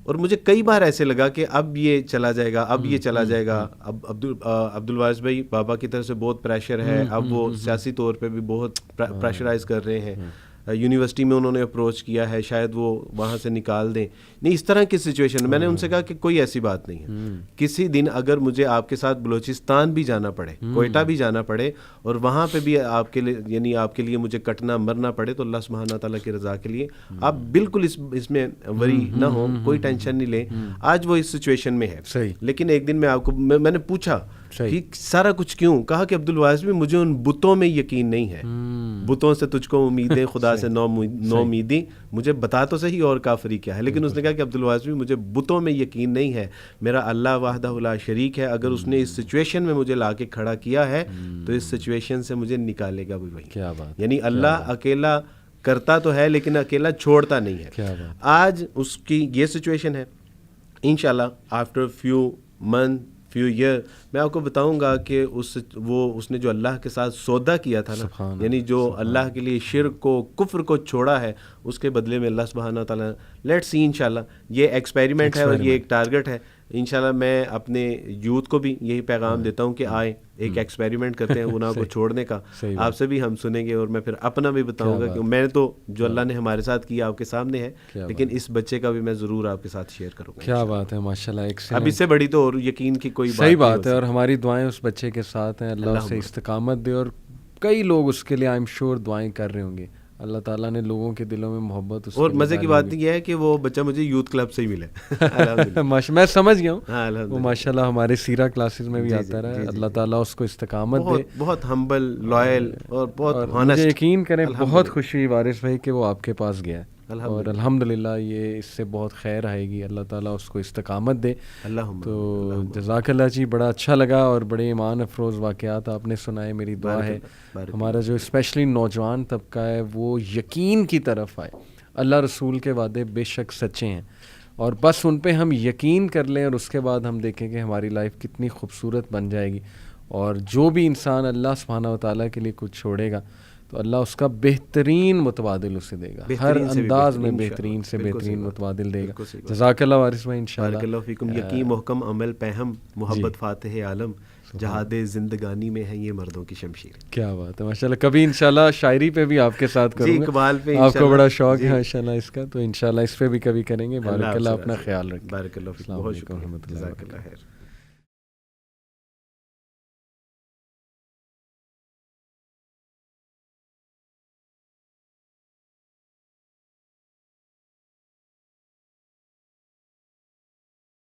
Speaker 2: اور مجھے کئی بار ایسے لگا کہ اب یہ چلا جائے گا, اب یہ چلا جائے گا. اب عبدالوارث بھائی بابا کی طرف سے بہت پریشر ہے, اب وہ سیاسی طور پہ بھی بہت پریشرائز کر رہے ہیں. یونیورسٹی میں انہوں نے اپروچ کیا ہے, شاید وہ وہاں سے نکال دیں. نہیں, اس طرح کی سچویشن میں نے ان سے کہا کہ کوئی ایسی بات نہیں ہے. کسی دن اگر مجھے آپ کے ساتھ بلوچستان بھی جانا پڑے, کوئٹہ بھی جانا پڑے, اور وہاں پہ بھی آپ کے لیے یعنی آپ کے لیے مجھے کٹنا مرنا پڑے, تو اللہ سبحانہ تعالیٰ کی رضا کے لیے آپ بالکل اس میں وری نہ ہو, کوئی ٹینشن نہیں لیں. آج وہ اس سچویشن میں ہے. لیکن ایک دن میں آپ کو میں نے پوچھا کہ سارا کچھ کیوں؟ کہا کہ عبدالواحد بھی مجھے ان بتوں میں یقین نہیں ہے، بتوں سے تجھ کو امیدیں، خدا سے نو امیدی، مجھے بتا تو صحیح اور کافری کیا ہے. لیکن اس نے کہا کہ عبدالواحد بھی مجھے بتوں میں یقین نہیں ہے، میرا اللہ وحدہ لا شریک ہے، اگر اس نے اس سچویشن میں مجھے لا کے کھڑا کیا ہے تو اس سچویشن سے مجھے نکالے گا بھی وہی.
Speaker 1: کیا بات،
Speaker 2: یعنی اللہ اکیلا کرتا تو ہے لیکن اکیلا چھوڑتا نہیں ہے. آج اس کی یہ سچویشن ہے. انشاءاللہ after few month few year میں آپ کو بتاؤں گا کہ اس نے جو اللہ کے ساتھ سودا کیا تھا نا، یعنی جو اللہ کے لیے شرک کو کفر کو چھوڑا ہے، اس کے بدلے میں اللہ سبحانہ تعالیٰ، لیٹس سی انشاءاللہ. یہ ایکسپیریمنٹ ہے اور یہ ایک ٹارگٹ ہے. انشاءاللہ میں اپنے یوتھ کو بھی یہی پیغام دیتا ہوں کہ آئیں ایک ایکسپیریمنٹ کرتے ہیں گناہ کو چھوڑنے کا. آپ سے بھی ہم سنیں گے اور میں پھر اپنا بھی بتاؤں گا کہ میں تو جو اللہ نے ہمارے ساتھ کیا آپ کے سامنے ہے، لیکن اس بچے کا بھی میں ضرور آپ کے ساتھ شیئر کروں گا.
Speaker 1: کیا بات ہے، ماشاءاللہ.
Speaker 2: اب اس سے بڑی تو اور یقین کی کوئی
Speaker 1: صحیح بات ہے. اور ہماری دعائیں اس بچے کے ساتھ ہیں، اللہ اسے استقامت دے، اور کئی لوگ اس کے لیے آئی ایم شیور دعائیں کر رہے ہوں گے. اللہ تعالیٰ نے لوگوں کے دلوں میں محبت.
Speaker 2: اور مزے کی بات یہ ہے کہ وہ بچہ مجھے یوتھ کلب سے ہی ملا.
Speaker 1: میں سمجھ گیا ہوں، وہ ماشاءاللہ ہمارے سیرہ کلاسز میں بھی آتا رہا ہے. اللہ تعالیٰ اس کو استقامت دے.
Speaker 2: بہت ہمبل، لائل اور بہت
Speaker 1: ہانسٹ. یقین کریں بہت خوشی ہوئی وارث بھائی کہ وہ آپ کے پاس گیا ہے، اور الحمدللہ یہ اس سے بہت خیر آئے گی. اللہ تعالیٰ اس کو استقامت دے. تو جزاک اللہ جی، بڑا اچھا لگا اور بڑے ایمان افروز واقعات آپ نے سنائے. میری دعا ہے ہمارا جو اسپیشلی نوجوان طبقہ ہے وہ یقین کی طرف آئے. اللہ رسول کے وعدے بے شک سچے ہیں، اور بس ان پہ ہم یقین کر لیں، اور اس کے بعد ہم دیکھیں کہ ہماری لائف کتنی خوبصورت بن جائے گی. اور جو بھی انسان اللہ سبحانہ و تعالیٰ کے لیے کچھ چھوڑے گا تو اللہ اس کا بہترین متبادل اسے دے گا، ہر انداز میں بہترین سے بہترین متبادل دے گا. جزاک اللہ وارث بھائی. انشاءاللہ
Speaker 2: بارک اللہ فیکم. یقین محکم عمل پہم، محبت فاتح عالم، جہاد زندگانی میں ہے یہ مردوں کی شمشیر.
Speaker 1: کیا بات ہے، ماشاءاللہ. کبھی انشاءاللہ شاعری پہ بھی آپ کے ساتھ کروں گا.
Speaker 2: اقبال پہ
Speaker 1: آپ کو بڑا شوق ہے ماشاءاللہ اس کا، تو انشاءاللہ اس پہ بھی کبھی کریں گے. بارک اللہ، اپنا خیال رکھیں.
Speaker 2: بارک اللہ فیکم. بہت شکریہ. جزاک اللہ خیر.